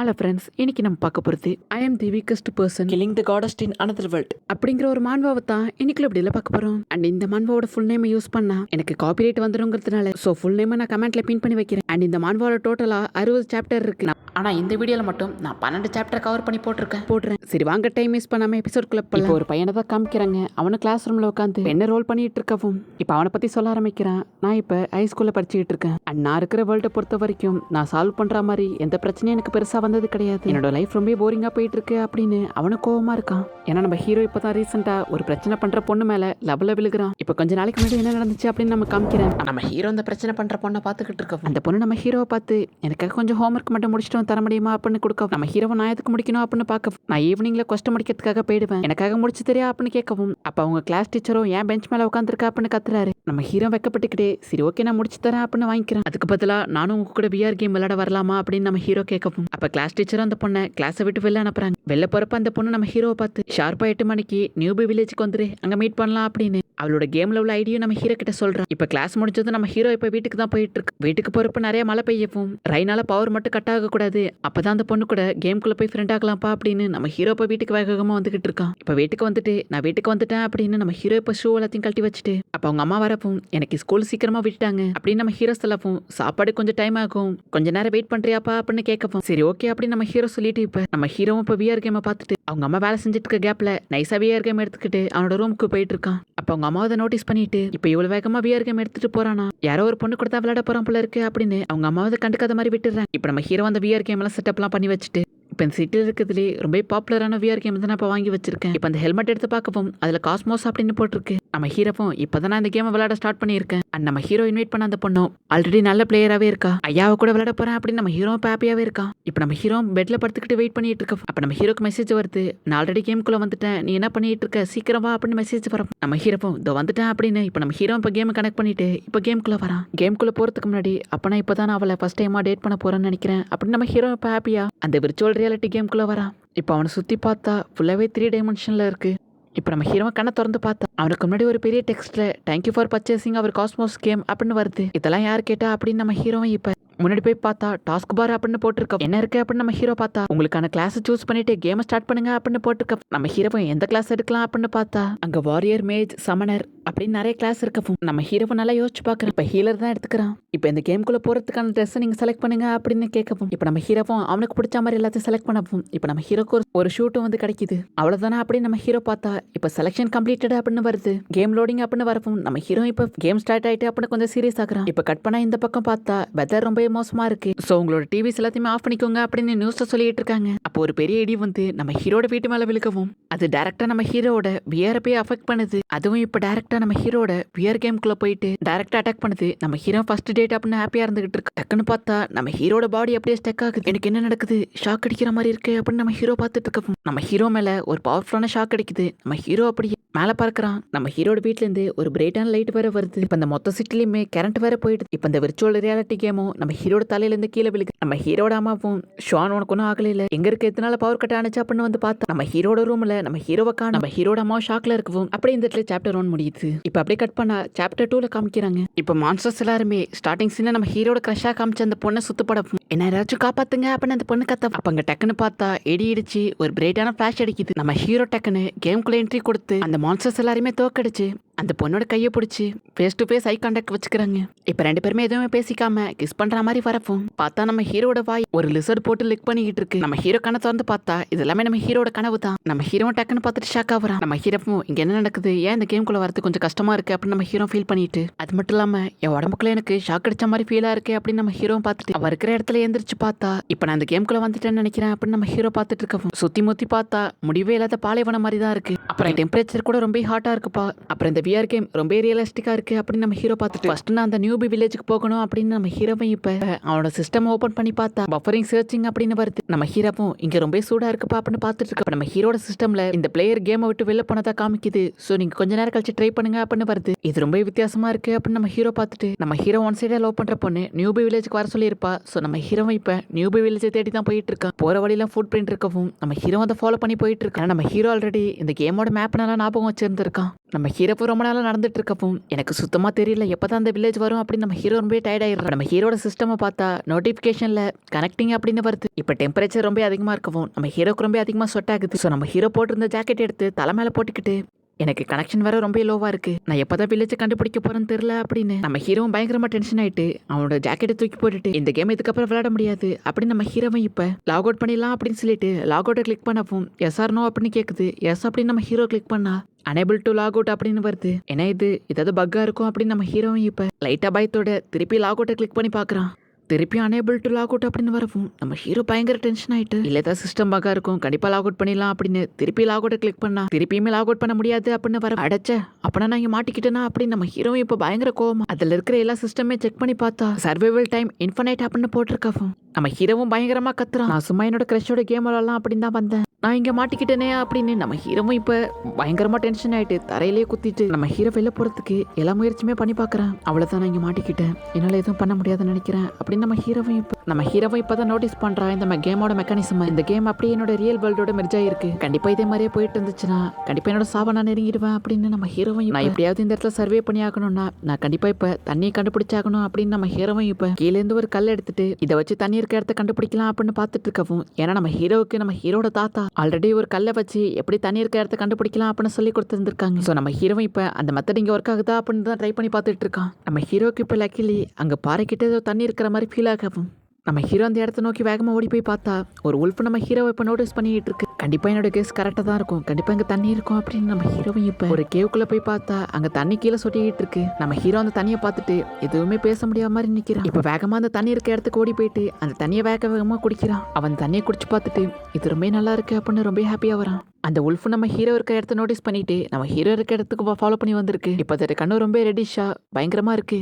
Hello friends, இன்னைக்கு நம்ம பார்க்க போகிறது I am the weakest person killing the godest in another world அப்படிங்கிற ஒரு மான்வாவை தான் இன்னைக்குள்ள இப்படியில் பார்க்க போகிறோம். அண்ட் இந்த மான்வாவோட ஃபுல் நேம் யூஸ் பண்ணா எனக்கு காப்பிரைட் வந்துருங்கிறதுனால ஸோ ஃபுல் நேம் நான் கமெண்ட்ல பின் பண்ணி வைக்கிறேன். அண்ட் இந்த மான்வாவோட டோட்டலாக 60 சாப்டர் இருக்கு. ஆனால் இந்த வீடியோவில் மட்டும் நான் 12 சாப்டர் கவர் பண்ணி போடுறேன். சரி வாங்க, டைம் வேஸ்ட் பண்ணாமல் எபிசோட்குள்ள போகலாம். ஒரு பையனை தான் காமிக்கிறாங்க. அவனை கிளாஸ் ரூமில் உட்காந்து என்ன ரோல் பண்ணிட்டு இருக்கவும் இப்போ அவனை பற்றி சொல்ல ஆரம்பிக்கிறான். நான் இப்போ ஹை ஸ்கூலில் படிச்சுக்கிட்டு இருக்கேன். அண்ட் நான் இருக்கிற வேர்ல்டை பொறுத்த வரைக்கும் நான் சால்வ் பண்ணுற மாதிரி எந்த பிரச்சனையும் எனக்கு பெருசாக வந்தது கிடையாது. என்னோட லைஃப் ரொம்ப போரிங்கா போயிட்டு இருக்கு அப்படின்னு அவனுக்கு கோவமா இருக்கான். ஏன்னா நம்ம ஹீரோ இப்பதான் ரீசெண்டா ஒரு பிரச்சனை பண்ற பொண்ணு மேல லவ்ல விழுகிறான். இப்ப கொஞ்ச நாளைக்கு முன்னாடி என்ன நடந்துச்சு அப்படின்னு நம்ம காமிக்கிறேன். நம்ம ஹீரோ அந்த பிரச்சனை பண்ற பொண்ணை பாத்துக்கிட்டு இருக்கோம். அந்த பொண்ணு நம்ம ஹீரோவை பார்த்து எனக்காக கொஞ்சம் ஹோம்ஒர்க் மட்டும் முடிச்சுட்டு தர முடியுமா அப்படின்னு கொடுக்க நம்ம ஹீரோவை நான் எதுக்கு முடிக்கணும் அப்படின்னு பார்க்க நான் ஈவினிங்ல கொஸ்ட் முடிக்கிறதுக்காக போயிடுவேன். எனக்காக முடிச்சு தெரியா அப்படின்னு கேட்கவும் அப்ப அவங்க கிளாஸ் டீச்சரும் ஏன் பெஞ்ச் மேல உட்காந்துருக்கா அப்படின்னு கத்துறாரு. நம்ம ஹீரோ வெக்கப்பட்டுக்கிட்டே சரி ஓகே நான் முடிச்சு தரேன் அப்படின்னு வாங்கிக்கிறேன். அதுக்கு பதிலா நானும் உங்க கூட விஆர் கேம் விளையாட வரலாமா அப்படின்னு நம்ம ஹீரோ கேட்கவும் அப்ப கிளாஸ் டீச்சரும் அந்த பொண்ணை கிளாஸை விட்டு வெளில அனுப்புறாங்க. வெளில போறப்ப அந்த பொண்ணு நம்ம ஹீரோவை பார்த்து ஷார்ப்பா 8 மணிக்கு நியூபி வில்லேஜுக்கு வந்துரு, அங்க மீட் பண்ணலாம் அப்படின்னு அவளோட கேம்ல உள்ள ஐடியா நம்ம ஹீரோ கிட்ட சொல்றான். இப்ப கிளாஸ் முடிஞ்சது நம்ம ஹீரோ இப்ப வீட்டுக்கு தான் போயிட்டு இருக்கு. வீட்டுக்கு போறப்ப நிறைய மழை பெய்யவும் ரெயினால பவர் மட்டும் கட் ஆக கூடாது, அப்பதான் அந்த பொண்ணு கூட கேம்குள்ள போய் ஃப்ரெண்ட் ஆகலாம்ப்பா அப்படின்னு நம்ம ஹீரோ இப்ப வீட்டுக்கு வேகமா வந்துகிட்டு இருக்கான். இப்ப வீட்டுக்கு வந்துட்டு நான் வீட்டுக்கு வந்துட்டேன் அப்படின்னு நம்ம ஹீரோ இப்ப ஷூ எல்லாத்தையும் கழட்டி வச்சுட்டு அப்ப அவங்க அம்மா வரப்பவும் எனக்கு ஸ்கூல் சீக்கிரமா விட்டுட்டாங்க அப்படின்னு நம்ம ஹீரோ சொல்லவும் சாப்பாடு கொஞ்சம் டைம் ஆகும், கொஞ்ச நேரம் வெயிட் பண்றியாப்பா அப்படின்னு கேட்கவும் சரி ஓகே அப்படின்னு நம்ம ஹீரோ சொல்லிட்டு இப்ப நம்ம ஹீரோவும் இப்ப விஆர் கேமை பார்த்துட்டு அவங்க அம்மா வேலை செஞ்சுட்டு இருக்க கேப்ல நைஸா விஆர் கேம் எடுத்துக்கிட்டு அவனோட ரூமுக்கு போயிட்டு இருக்கான். அப்ப அவங்க அம்மாவை நோட்டீஸ் பண்ணிட்டு இப்ப இவ்வளவு வேகமா விஆர் கேம் எடுத்துட்டு போறானா, யாரோ ஒரு பொண்ணு கொடுத்தா விளையாட போறான் போல இருக்கு அப்படின்னு அவங்க அம்மாவை கண்டுக்காத மாதிரி விட்டுறாங்க. இப்ப நம்ம ஹீரோ அந்த விஆர் கேம் எல்லாம் செட்டப் எல்லாம் பண்ணி வச்சுட்டு இப்போ இந்த சிட்டியில் இருக்கிறதுலே ரொம்ப பாப்புலரான விஆர் கேம் தான் நான் இப்போ வாங்கி வச்சிருக்கேன். இப்போ அந்த ஹெல்மெட் எடுத்து பார்க்கவும் அதில் காஸ்மோஸ் அப்படின்னு போட்டிருக்கு. நம்ம ஹீரோவும் இப்போதான் நான் இந்த கேமை விளையாட ஸ்டார்ட் பண்ணியிருக்கேன். அண்ட் நம்ம ஹீரோ இன்வைட் பண்ண அந்த பொண்ணும் ஆல்ரெடி நல்ல பிளேயராகவே இருக்கா. ஐயாவை கூட விளையாட போறேன் அப்படின்னு நம்ம ஹீரோ ஹாப்பியாவே இருக்கான். இப்போ நம்ம ஹீரோ பெட்ல படுத்துக்கிட்டு வெயிட் பண்ணிட்டு இருக்க. அப்போ நம்ம ஹீரோக்கு மெசேஜ் வருது, நான் ஆல்ரெடி கேமுக்குள்ள வந்துட்டேன், நீ என்ன பண்ணிட்டு இருக்க, சீக்கிரம் வா அப்படின்னு மெசேஜ் வரும். நம்ம ஹீரோவும் இதோ வந்துட்டேன் அப்படின்னு இப்போ நம்ம ஹீரோ இப்போ கேமை கனெக்ட் பண்ணிட்டு இப்போ கேமுக்குள்ள வரான். கேமுக்குள்ள போறதுக்கு முன்னாடி அப்போ நான் இப்போ தான் அவளை ஃபர்ஸ்ட் டைமா டேட் பண்ண போறேன்னு நினைக்கிறேன் அப்படின்னு நம்ம ஹீரோ இப்போ ஹாப்பியா அந்த விர்ச்சுவல் ரியாலிட்டி கேமுக்குள்ள வரான். இப்போ அவனை சுற்றி பார்த்தா ஃபுல்லாகவே 3 டைமென்ஷனில் இருக்குது. இப்போ நம்ம ஹீரோ கண்ணை திறந்து பார்த்தா அவனுக்கு முன்னாடி ஒரு பெரிய டெக்ஸ்ட்ல thank you for purchasing our cosmos game அப்படின்னு வருது. இதெல்லாம் யார் கேட்டா அப்படின்னு நம்ம ஹீரோவும் இப்போ முன்னாடி போய் பார்த்தா டாஸ்க் பார் அப்படின்னு போட்டிருக்க. என்ன இருக்கு அப்படின்னு நம்ம ஹீரோ பார்த்தா உங்களுக்கான கிளாஸ் சூஸ் பண்ணிட்டு கேமை ஸ்டார்ட் பண்ணுங்க அப்படின்னு போட்டிருக்க. நம்ம ஹீரோவை எந்த கிளாஸ் எடுக்கலாம் அப்படின்னு பார்த்தா அங்க வாரியர், மேஜ், சமனர் அப்படின்னு நிறைய கிளாஸ் இருக்க. நம்ம ஹீரோவை நல்லா யோசிச்சு பார்க்குறேன். இப்போ ஹீலர் தான் எடுத்துக்கிறான். இப்போ இந்த கேமுக்குள்ள போறதுக்கான ட்ரெஸ் நீங்க செலக்ட் பண்ணுங்க அப்படின்னு கேட்கவும் இப்போ நம்ம ஹீரோவும் அவனுக்கு பிடிச்ச மாதிரி எல்லாத்தையும் செலக்ட் பண்ணவும் இப்போ நம்ம ஹீரோக்கு ஒரு ஷூட்டும் வந்து கிடைக்குது. அவ்வளவுதானே அப்படின்னு நம்ம ஹீரோ பார்த்தா இப்போ செலக்ஷன் கம்ப்ளீட்டட் அப்படின்னு வருது. கேம் லோடிங் அப்படின்னு வரவும் நம்ம ஹீரோ இப்போ கேம் ஸ்டார்ட் ஆயிட்டு அப்படின்னு கொஞ்சம் சீரியஸ் ஆகுறான். இப்போ கட் பண்ணா இந்த பக்கம் பார்த்தா வெதர் ரொம்ப மோசமா இருக்கு. சோ உங்களோட டிவிஸ் எல்லாத்தையுமே ஆஃப் பண்ணிக்கோங்க அப்படின்னு நியூஸ்ல சொல்லிட்டு இருக்காங்க. அப்போ ஒரு பெரிய இடி வந்து நம்ம ஹீரோட வீட்டு மேல விழுகவும் அது டைரக்டா நம்ம ஹீரோட விஆர் போய் அஃபெக்ட் பண்ணுது. அதுவும் இப்போ டைரக்டா நம்ம ஹீரோட விஆர் கேம்குள்ள போயிட்டு டைரக்டா அட்டாக் பண்ணுது. நம்ம ஹீரோ ஃபர்ஸ்ட் டேட் அப்படின்னு ஹாப்பியா இருந்துகிட்டு இருக்கு. டக்குன்னு பார்த்தா நம்ம ஹீரோட பாடி அப்படியே ஸ்டக் ஆகுது. எனக்கு என்ன நடக்குது, ஷாக் அடிக்கிற மாதிரி இருக்கு அப்படின்னு நம்ம ஹீரோ பார்த்துட்டு இருக்கோம். நம்ம ஹீரோ மேல ஒரு பவர்ஃபுல்லான ஷாக் அடிக்குது. நம்ம ஹீரோ அப்படியே மேல பார்க்கறான். நம்ம ஹீரோட வீட்ல இருந்து ஒரு பிரைட்டான லைட் வேற வருது. இப்ப இந்த மொத்த சிட்டிலயுமே கரண்ட் வேற போயிடுது. இப்ப இந்த விர்ச்சுவல் ரியாலிட்டி கேமும் நம்ம ஹீரோட தலையில இருந்து கீழே விழுகு. நம்ம ஹீரோட அம்மாவும் ஷான் உனக்கு ஒன்றும் ஆகல இல்ல, எங்க இருக்கு எத்தனால பவர் கட் ஆனிச்சு அப்படின்னு வந்து பார்த்தா நம்ம ஹீரோட ரூம்ல நம்ம ஹீரோவை காணோம். நம்ம ஹீரோட அம்மா ஷாக்ல இருக்கவும் அப்படியே இந்த இடத்துல சாப்டர் 1 முடியுது. இப்ப அப்படியே கட் பண்ணா சாப்டர் 2ல காமிக்கிறாங்க. இப்ப மான்ஸ்டர்ஸ் எல்லாருமே ஸ்டார்டிங் சீன்ல நம்ம ஹீரோட கிரஷா காமிச்ச அந்த பொண்ணை சுத்தப்படவும் என்ன யாராச்சும் காப்பாத்துங்க அப்படின்னு அந்த பொண்ணு கத்த. அப்ப அங்க டக்குன்னு பார்த்தா இடி இடிச்சு ஒரு பிரைட்டான ஃபிளாஷ் அடிக்குது. நம்ம ஹீரோ டக்குன்னு கேம்குள்ள என்ட்ரி கொடுத்து அந்த மான்ஸ்டர்ஸ் எல்லாருமே தோக்கடிச்சு அந்த பொண்ணோட கையை பிடிச்சி face to face eye contact வச்சுக்கிறாங்க. இப்ப 2 பேருமே எதுவுமே பேசிக்காம கிஸ் பண்ற மாதிரி வரப்போம் பார்த்தா நம்ம ஹீரோட வாய் ஒரு லிசர்ட் போட்டு லிக் பண்ணிக்கிட்டு இருக்கு. நம்ம ஹீரோ கண்ணை திறந்து பார்த்தா இது எல்லாமே நம்ம ஹீரோட கனவு தான். நம்ம ஹீரோ டக்குன்னு பார்த்துட்டு ஷாக் ஆகுறான். நம்ம ஹீரோவும் இங்க என்ன நடக்குது, ஏன் இந்த கேம்குள்ள வரது கொஞ்சம் கஷ்டமா இருக்கு அப்படின்னு நம்ம ஹீரோ ஃபீல் பண்ணிட்டு அது மட்டும் இல்லாம என் உடம்புக்குள்ள எனக்கு ஷாக் அடிச்ச மாதிரி ஃபீலா இருக்கு அப்படின்னு நம்ம ஹீரோ பார்த்துட்டு அவ இருக்கிற இடத்துல எந்திரிச்சு பார்த்தா இப்ப நான் இந்த கேம்குள்ள வந்துட்டேன்னு நினைக்கிறேன் அப்படின்னு நம்ம ஹீரோ பார்த்துட்டு இருக்கவும் சுத்தி முத்தி பார்த்தா முடிவே இல்லாத பாலைவனம் மாதிரி தான் இருக்கு. அப்புறம் டெம்பரேச்சர் கூட ரொம்ப ஹாட்டா இருக்குப்பா. அப்புறம் இந்த விஆர் கேம் ரொம்ப ரியலிஸ்டிக்கா இருக்கு அப்படின்னு நம்ம ஹீரோ பார்த்துட்டு ஃபர்ஸ்ட் நான் அந்த நியூபி வில்லேஜுக்கு போகணும் அப்படின்னு நம்ம ஹீரோவும் இப்ப அவனோட சிஸ்டம் ஓபன் பண்ணி பார்த்தா பஃபரிங் சர்ச்சிங் அப்படின்னு வருது. நம்ம ஹீரோவும் இங்க ரொம்ப சூடா இருக்குப்பா அப்படின்னு பார்த்துட்டு இருக்க. நம்ம ஹீரோட சிஸ்டம்ல இந்த பிளேயர் கேமை விட்டு வெளில போனதா காமிக்குது. சோ நீங்க கொஞ்ச நேரம் கழிச்சு ட்ரை பண்ணுங்க அப்படின்னு வருது. இது ரொம்ப வித்தியாசமா இருக்கு அப்படின்னு நம்ம ஹீரோ பார்த்துட்டு நம்ம ஹீரோ ஒன் சைடா லவ் பண்ற பொண்ணு நியூபி வில்லேஜுக்கு வர சொல்லி இருப்பா. சோ நம்ம ஹீரோவும் இப்ப நியூபி வில்லேஜை தேடி தான் போயிட்டு இருக்கான். போற வழியில ஃபுட் பிரிண்ட் இருக்கவும் நம்ம ஹீரோ அதை ஃபாலோ பண்ணி போயிட்டு இருக்கான். நம்ம ஹீரோ ஆல்ரெடி இந்த கேமோட மேப் நல்லா ஞாபகம் வச்சிருந்திருக்கான். நம்ம ஹீரோப்போ ரொம்ப நாளாக நடந்துட்டு இருக்கப்போ எனக்கு சுத்தமாக தெரியல எப்போதான் அந்த வில்லேஜ் வரும் அப்படின்னு நம்ம ஹீரோ ரொம்ப டயர்ட் ஆயிடுறோம். நம்ம ஹீரோட சிஸ்டமை பார்த்தா நோட்டிஃபிகேஷனில் கனெக்டிங் அப்படின்னு வருது. இப்போ டெம்பரேச்சர் ரொம்ப அதிகமாக இருக்கவும் நம்ம ஹீரோக்கு ரொம்ப அதிகமாக ஸ்வெட் ஆகுது. ஸோ நம்ம ஹீரோ போட்டிருந்த ஜாக்கெட் எடுத்து தலை மேலே போட்டுக்கிட்டு எனக்கு கனெக்ஷன் வேற ரொம்ப லோவா இருக்கு, நான் எப்பதான் வில்லேஜ் கண்டுபிடிக்க போறேன்னு தெரியல அப்படின்னு நம்ம ஹீரோவும் பயங்கரமா டென்ஷன் ஆயிட்டு அவனோட ஜாக்கெட்டை தூக்கி போட்டுட்டு இந்த கேம் இதுக்கப்புறம் விளையாட முடியாது அப்படின்னு நம்ம ஹீரோவை இப்ப லாக் அவுட் பண்ணிடலாம் அப்படின்னு சொல்லிட்டு லாக் அவுட்டை கிளிக் பண்ணப்போம் எஸ் ஆர் நோ அப்படின்னு கேக்குது. எஸ் அப்படின்னு நம்ம ஹீரோ கிளிக் பண்ணா அனேபிள் டு லாக் அவுட் அப்படின்னு வருது. ஏன்னா இது ஏதாவது பக்கா இருக்கும் அப்படின்னு நம்ம ஹீரோவும் இப்ப லைட்டா பயத்தோட திருப்பி லாக் அவுட்டை கிளிக் பண்ணி பாக்குறான். திருப்பி அனேபிள் டு லாக் அவுட் அப்படின்னு வரவும் நம்ம ஹீரோ பயங்கர டென்ஷன் ஆயிட்டு இல்ல ஏதாவது சிஸ்டம் பக்கா இருக்கும் கண்டிப்பா லாக் அவுட் பண்ணிடலாம் அப்படின்னு திருப்பி லாக் அவுட்டை கிளிக் பண்ணா திருப்பியுமே லாக் அவுட் பண்ண முடியாது அப்படின்னு வர அடைச்ச அப்பனா நான் இங்க மாட்டிக்கிட்டேனா அப்படின்னு நம்ம ஹீரோ இப்ப பயங்கர கோவம். அதுல இருக்கிற எல்லா சிஸ்டமே செக் பண்ணி பார்த்தா சர்வைவல் டைம் இன்ஃபனைட் அப்படின்னு போட்டிருக்காவும் நம்ம ஹீரோவும் பயங்கரமா கத்துறான். நான் சும்மா என்னோட கிரஷோட கேம் விளாடலாம் அப்படின்னு தான் வந்தேன், நான் இங்க மாட்டிக்கிட்டேனே அப்படின்னு நம்ம ஹீரோவும் இப்ப பயங்கரமா டென்ஷன் ஆயிட்டு தரையிலேயே குத்திட்டு நம்ம ஹீரோ வெளில போறதுக்கு எல்லா முயற்சியுமே பண்ணி பாக்குறேன். அவ்வளவுதான் நான் இங்க மாட்டிக்கிட்டேன், என்னால எதுவும் பண்ண முடியாதுன்னு நினைக்கிறேன் அப்படின்னு நம்ம ஹீரோவும் இப்பதான் நோட்டீஸ் பண்றான் இந்த கேமோட மெக்கானிசம். இந்த கேம் அப்படியே என்னோட ரியல் வேர்ல்டோட மெர்ஜா இருக்கு, கண்டிப்பா இதே மாதிரியே போயிட்டு இருந்துச்சுன்னா கண்டிப்பா என்னோட சாவை நான் நெருங்கிடுவேன் அப்படின்னு நம்ம ஹீரோவும் நான் எப்படியாவது இந்த இடத்துல சர்வே பண்ணி ஆகணும்னா நான் கண்டிப்பா இப்ப தண்ணியை கண்டுபிடிச்சாகணும் அப்படின்னு நம்ம ஹீரோவும் இப்ப கீழே இருந்து ஒரு கல் எடுத்துட்டு இதை வச்சு தண்ணி இருக்க இடத்த கண்டுபிடிக்கலாம் அப்படின்னு பார்த்துட்டு இருக்கவும் ஏன்னா நம்ம ஹீரோவுக்கு நம்ம ஹீரோட தாத்தா ஆல்ரெடி ஒரு கல்லை வச்சு எப்படி தண்ணி இருக்க இடத்த கண்டுபிடிக்கலாம் அப்படின்னு சொல்லி கொடுத்துருந்துருக்காங்க. ஸோ நம்ம ஹீரோ இப்ப அந்த மெத்தட் இங்க ஒர்க் ஆகுதா அப்படின்னு தான் ட்ரை பண்ணி பார்த்துட்டு இருக்கான். நம்ம ஹீரோக்கு இப்ப லக்கிலி அங்க பாறைக்கிட்ட ஏதோ தண்ணி இருக்கிற மாதிரி ஃபீல் ஆகவும் நம்ம ஹீரோ அந்த இடத்த நோக்கி வேகமா ஓடி போய் பார்த்தா ஒரு உல்ஃப் நம்ம ஹீரோவை இப்ப நோட்டீஸ் பண்ணிட்டு இருக்கு. கண்டிப்பா என்னோட கேஸ் கரெக்டா தான் இருக்கும், கண்டிப்பா இங்க தண்ணி இருக்கும் அப்படின்னு நம்ம ஹீரோவும் இப்ப ஒரு கேவுக்குள்ள போய் பார்த்தா அங்க தண்ணி கீழே சொட்டிக்கிட்டு இருக்கு. நம்ம ஹீரோ அந்த தண்ணியை பார்த்துட்டு எதுவுமே பேச முடியாத மாதிரி நிக்கிறான். இப்ப வேகமா அந்த தண்ணி இருக்க இடத்துக்கு ஓடி போயிட்டு அந்த தண்ணியை வேகமா குடிக்கிறான். அவன் தண்ணியை குடிச்சு பார்த்துட்டு இது ரொம்ப நல்லா இருக்கு அப்படின்னு ரொம்ப ஹாப்பியா வரான். அந்த உல்ஃப் நம்ம ஹீரோ இருக்க இடத்த நோட்டீஸ் பண்ணிட்டு நம்ம ஹீரோ இருக்க இடத்துக்கு ஃபாலோ பண்ணி வந்திருக்கு. இப்ப அதோட கண்ணு ரொம்ப ரெடிஷா பயங்கரமா இருக்கு.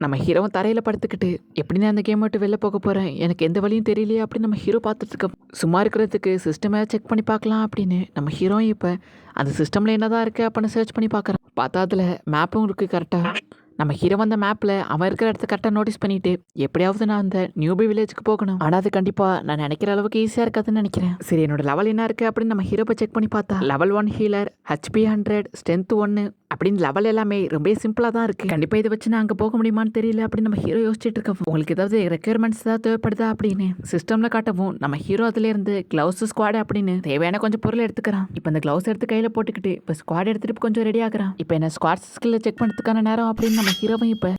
நம்ம ஹீரோவும் தரையில படுத்துக்கிட்டு எப்படி நான் அந்த கேம் விட்டு வெளில போக போறேன், எனக்கு எந்த வழியும் தெரியலையே அப்படின்னு நம்ம ஹீரோ பார்த்துட்டு இருக்க சும்மா இருக்கிறதுக்கு சிஸ்டமை செக் பண்ணி பார்க்கலாம் அப்படின்னு நம்ம ஹீரோ இப்ப அந்த சிஸ்டம்ல என்னதான் இருக்கு அப்படின்னு சர்ச் பண்ணி பார்க்கறேன். பார்த்தா அதுல மேப்பும் இருக்கு கரெக்டா. நம்ம ஹீரோ அந்த மேப்ல அவன் இருக்கிற இடத்த கரெக்டாக நோட்டீஸ் பண்ணிட்டு எப்படியாவது நான் அந்த நியூபி வில்லேஜுக்கு போகணும், ஆனால் அது கண்டிப்பா நான் நினைக்கிற அளவுக்கு ஈஸியா இருக்காதுன்னு நினைக்கிறேன். சரி என்னோட லெவல் என்ன இருக்கு அப்படின்னு நம்ம ஹீரோவை செக் பண்ணி பார்த்தா லெவல் 1 ஹீலர், HP 100, ஸ்ட்ரென்த் 1 அப்படின்னு லெவல் எல்லாமே ரொம்ப சிம்பிளா தான் இருக்கு. கண்டிப்பா இதை வச்சு நான் அங்க போக முடியுமான்னு தெரியல அப்படின்னு நம்ம ஹீரோ யோசிச்சுட்டு இருக்கோம். உங்களுக்கு ஏதாவது ரெக்யர்மெண்ட்ஸ் ஏதாவது தேவைப்படுதா அப்படின்னு சிஸ்டம்ல காட்டவும் நம்ம ஹீரோ அதுல இருந்து கிளவுஸ் ஸ்குவாட் அப்படின்னு தேவையான கொஞ்சம் பொருள் எடுத்துக்கிறான். இப்போ அந்த கிளவுஸ் எடுத்து கையில போட்டுக்கிட்டு இப்போ ஸ்குவாட் எடுத்துட்டு கொஞ்சம் ரெடி ஆகுறான். இப்போ என்ன ஸ்குவாட் ஸ்கில்ல செக் பண்ணுறதுக்கான நேரம் அப்படின்னு நம்ம ஹீரோவும் இப்போ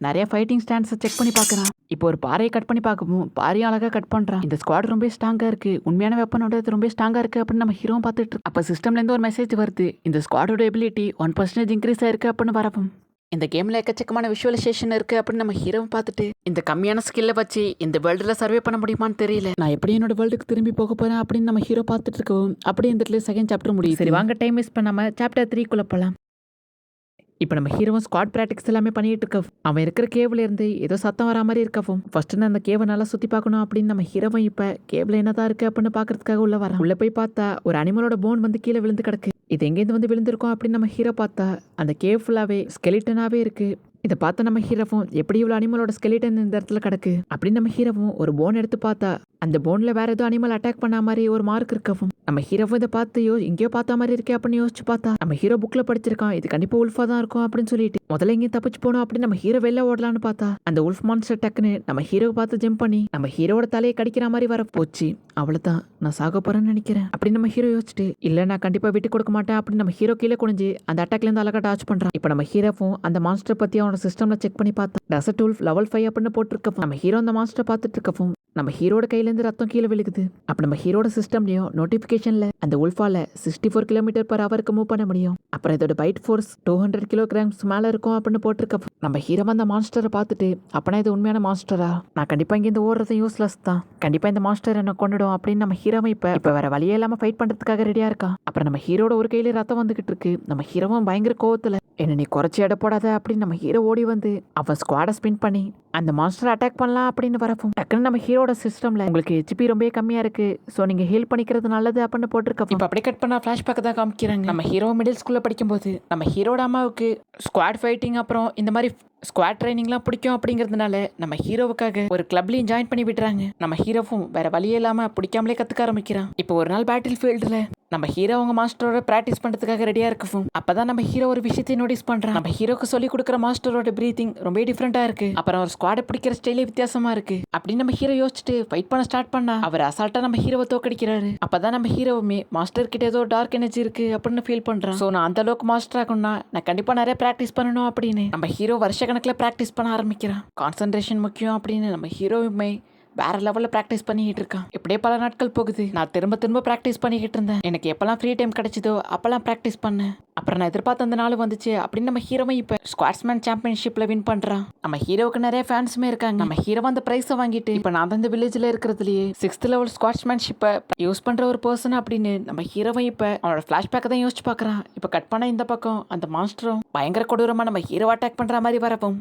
நிறைய ஃபைட்டிங் ஸ்டாண்ட்ஸை செக் பண்ணி பார்க்குறான். இப்போ ஒரு பாறையை கட் பண்ணி பார்க்கவும் பாறையும் அழகாக கட் பண்ணுறான். இந்த ஸ்குவாட் ரொம்ப ஸ்ட்ராங்காக இருக்கு, உண்மையான வெப்பனோட ரொம்ப ஸ்ட்ராங்காக இருக்கு அப்படின்னு நம்ம ஹீரோ பார்த்துட்டு இருக்கு. அப்போ சிஸ்டம்லேருந்து ஒரு மெசேஜ் வருது, இந்த ஸ்குவாடோட எபிலிட்டி 1% இன்க்ரீஸ் ஆயிருக்கு அப்படின்னு வரவும் இந்த கேமில் எக்கச்சக்கமான விஷுவலைசேஷன் இருக்கு அப்படின்னு நம்ம ஹீரோவை பார்த்துட்டு இந்த கம்மியான ஸ்கில்லை வச்சு இந்த வேர்ல்டில் சர்வே பண்ண முடியுமான்னு தெரியல, நான் எப்படி என்னோட வேர்ல்டுக்கு திரும்பி போக போறேன் அப்படின்னு நம்ம ஹீரோ பார்த்துட்டு இருக்கோம். அப்படியே இந்த இடத்துல செகண்ட் சாப்டர் முடியும். சரி வாங்க டைம் வேஸ்ட் பண்ணாம சாப்டர் 3 போகலாம். இப்போ நம்ம ஹீரோவும் ஸ்குவாட் ப்ராக்டிக்ஸ் எல்லாமே பண்ணிட்டு இருக்க அவன் இருக்கிற கேவ்ல இருந்து ஏதோ சத்தம் வரா மாதிரி இருக்கவும் ஃபர்ஸ்ட் அந்த கேவை நல்லா சுத்தி பார்க்கணும் அப்படின்னு நம்ம ஹீரோவும் இப்ப கேவ்ல என்னதான் இருக்கு அப்படின்னு பாக்குறதுக்காக உள்ள வரான். உள்ள போய் பார்த்தா ஒரு அனிமலோட போன் வந்து கீழே விழுந்து கிடக்கு. இது எங்கேருந்து வந்து விழுந்திருக்கோம் அப்படின்னு நம்ம ஹீரோ பார்த்தா அந்த கேவ் ஃபுல்லாவே ஸ்கெலிட்டனாவே இருக்கு. இதை பார்த்து நம்ம ஹீரோவும் எப்படி இவ்வளோ அனிமலோட ஸ்கெலிட்டன் இந்த இடத்துல கிடக்கு அப்படின்னு நம்ம ஹீரோவும் ஒரு போன் எடுத்து பார்த்தா அந்த போன்ல வேற ஏதோ அனிமல் அட்டாக் பண்ண மாதிரி ஒரு மார்க் இருக்கவும் நம்ம ஹீரோவும் இதை பார்த்து எங்கேயோ பார்த்த மாதிரி இருக்கே அப்படின்னு யோசிச்சு பார்த்தா நம்ம ஹீரோ புக்ல படிச்சிருக்கான் இது கண்டிப்பா உல்ஃபா தான் இருக்கும் அப்படின்னு சொல்லிட்டு முதல்ல எங்கேயும் தப்பிச்சு போனோம் அப்படின்னு நம்ம ஹீரோ வெளில ஓடலான்னு பார்த்தா அந்த உல்ஃப் மான்ஸ்டர் டக்குன்னு நம்ம ஹீரோவை பார்த்து ஜம்ப் பண்ணி நம்ம ஹீரோட தலையை கடிக்கிற மாதிரி வர போச்சு. அவ்வளவுதான் நான் சாக போறேன்னு நினைக்கிறேன் அப்படின்னு நம்ம ஹீரோ யோசிச்சுட்டு இல்ல நான் கண்டிப்பா விட்டு கொடுக்க மாட்டேன் அப்படின்னு நம்ம ஹீரோ கீழே குனிஞ்சு அந்த அட்டாக்ல இருந்து அழகா டாச் பண்றான். இப்போ நம்ம ஹீரோவும் அந்த மான்ஸ்டர் பத்தி அவனோட சிஸ்டம்ல செக் பண்ணி பார்த்தா டெசர்ட் உல்ஃப் லெவல் 5 அப்படின்னு போட்டிருக்கோம். நம்ம ஹீரோ அந்த மான்ஸ்டர் பார்த்துட்டு இருக்கவும் நம்ம ஹீரோட கையில இருந்து ரத்தம் கீழே விழுகுது. அப்ப நம்ம ஹீரோட சிஸ்டம்லயும் நோட்டிபிகேஷன்ல அந்த உல்ஃபால 64 km/h மூவ் பண்ண முடியும். அப்புறம் இதோட பைட் ஃபோர்ஸ் 200 kilograms மேல இருக்கும் அப்படின்னு போட்டிருக்க நம்ம ஹீரோ அந்த மான்ஸ்டரை பார்த்துட்டு அப்பனா இது உண்மையான மான்ஸ்டரா, நான் கண்டிப்பா இங்க இந்த ஓடுறது யூஸ்லெஸ் தான், கண்டிப்பா இந்த மான்ஸ்டர் என்ன கொண்டுடும் அப்படின்னு நம்ம ஹீரோவை இப்ப வேற வழியே இல்லாம ஃபைட் பண்றதுக்காக ரெடியா இருக்கான். அப்புறம் நம்ம ஹீரோட ஒரு கையில ரத்தம் வந்துகிட்டு இருக்கு. நம்ம ஹீரோவும் பயங்கர கோவத்துல என்ன நீ குறைச்சி எடை போடாத அப்படின்னு நம்ம ஹீரோ ஓடி வந்து அவன் ஸ்குவாடை ஸ்பின் பண்ணி அந்த மாஸ்டர் அட்டாக் பண்ணலாம் அப்படின்னு வரவும் டக்குன்னு நம்ம ஹீரோட சிஸ்டம்ல உங்களுக்கு ஹெச்பி ரொம்ப கம்மியா இருக்கு, ஸோ நீங்க ஹீல் பண்ணிக்கிறது நல்லது அப்படின்னு போட்டிருக்க. இப்போ அப்படி கட் பண்ணா ஃபிளாஷ்பேக் தான் காமிக்கிறாங்க. நம்ம ஹீரோ மிடில் ஸ்கூல்ல படிக்கும்போது நம்ம ஹீரோட அம்மாவுக்கு ஸ்குவாட் ஃபைட்டிங் அப்புறம் இந்த மாதிரி ஸ்குவாட் ட்ரைனிங்லாம் பிடிக்கும் அப்படிங்கிறதுனால நம்ம ஹீரோவுக்காக ஒரு கிளப்லையும் ஜாயின் பண்ணி விடுறாங்க. நம்ம ஹீரோவும் வேற வழியே இல்லாம பிடிக்காமலே கத்துக்க ஆரம்பிக்கிறான். இப்போ ஒரு நாள் பேட்டில் ஃபீல்டுல நம்ம ஹீரோ அவங்க மாஸ்டரோட பிராக்டிஸ் பண்றதுக்காக ரெடியா இருக்கும். அப்பதான் நம்ம ஹீரோ ஒரு விஷயத்தை நோட்டீஸ் பண்றான். நம்ம ஹீரோக்கு சொல்லி கொடுக்குற மாஸ்டரோட பிரீத்திங் ரொம்ப டிஃப்ரெண்டா இருக்கு, அப்புறம் ஒரு ஸ்குவாட பிடிக்கிற ஸ்டைலே வித்தியாசமா இருக்கு அப்படின்னு நம்ம ஹீரோ யோசிச்சுட்டு ஃபைட் பண்ண ஸ்டார்ட் பண்ணா அவர் அசால்ட்டா நம்ம ஹீரோவை தோக்கடிக்கிறாரு. அப்பதான் நம்ம ஹீரோவுமே மாஸ்டர் கிட்ட ஏதோ டார்க் எனர்ஜி இருக்கு அப்படின்னு ஃபீல் பண்றான். ஸோ நான் அந்த அளவுக்கு மாஸ்டர் ஆகணும்னா நான் கண்டிப்பா நிறைய பிராக்டிஸ் பண்ணணும் அப்படின்னு நம்ம ஹீரோ வருஷ கணக்கில் பிராக்டிஸ் பண்ண ஆரம்பிக்கிறான். கான்சன்ட்ரேஷன் முக்கியம் அப்படின்னு நம்ம ஹீரோவுமே வேற லெவலில் ப்ராக்டிஸ் பண்ணிக்கிட்டு இருக்கான். இப்படியே பல நாட்கள் போகுது. நான் திரும்ப திரும்ப ப்ராக்டிஸ் பண்ணிக்கிட்டு இருந்தேன். எனக்கு எப்பெல்லாம் ஃப்ரீ டைம் கிடைச்சதோ அப்பெல்லாம் ப்ராக்டிஸ் பண்ணேன். அப்புறம் நான் எதிர்பார்த்த அந்த நாள் வந்துச்சு அப்படின்னு நம்ம ஹீரோவை இப்போ ஸ்குவாட்ஸ்மேன் சாம்பியன்ஷிப்ல வின் பண்றான். நம்ம ஹீரோவுக்கு நிறைய ஃபேன்ஸுமே இருக்காங்க. நம்ம ஹீரோ அந்த பிரைஸை வாங்கிட்டு இப்போ நான் அந்த வில்லேஜில் இருக்கிறதுலயே 6th லெவல் ஸ்குவாட்ஸ்மேன்ஷிப்பை யூஸ் பண்ற ஒரு பர்சன் அப்படின்னு நம்ம ஹீரோவை இப்போ அவனோட ஃபிளாஷ்பேக்கை தான் யோசிச்சு பார்க்குறான். இப்போ கட் பண்ண இந்த பக்கம் அந்த மாஸ்டரும் பயங்கர கொடூரமா நம்ம ஹீரோ அட்டாக் பண்ற மாதிரி வரவும்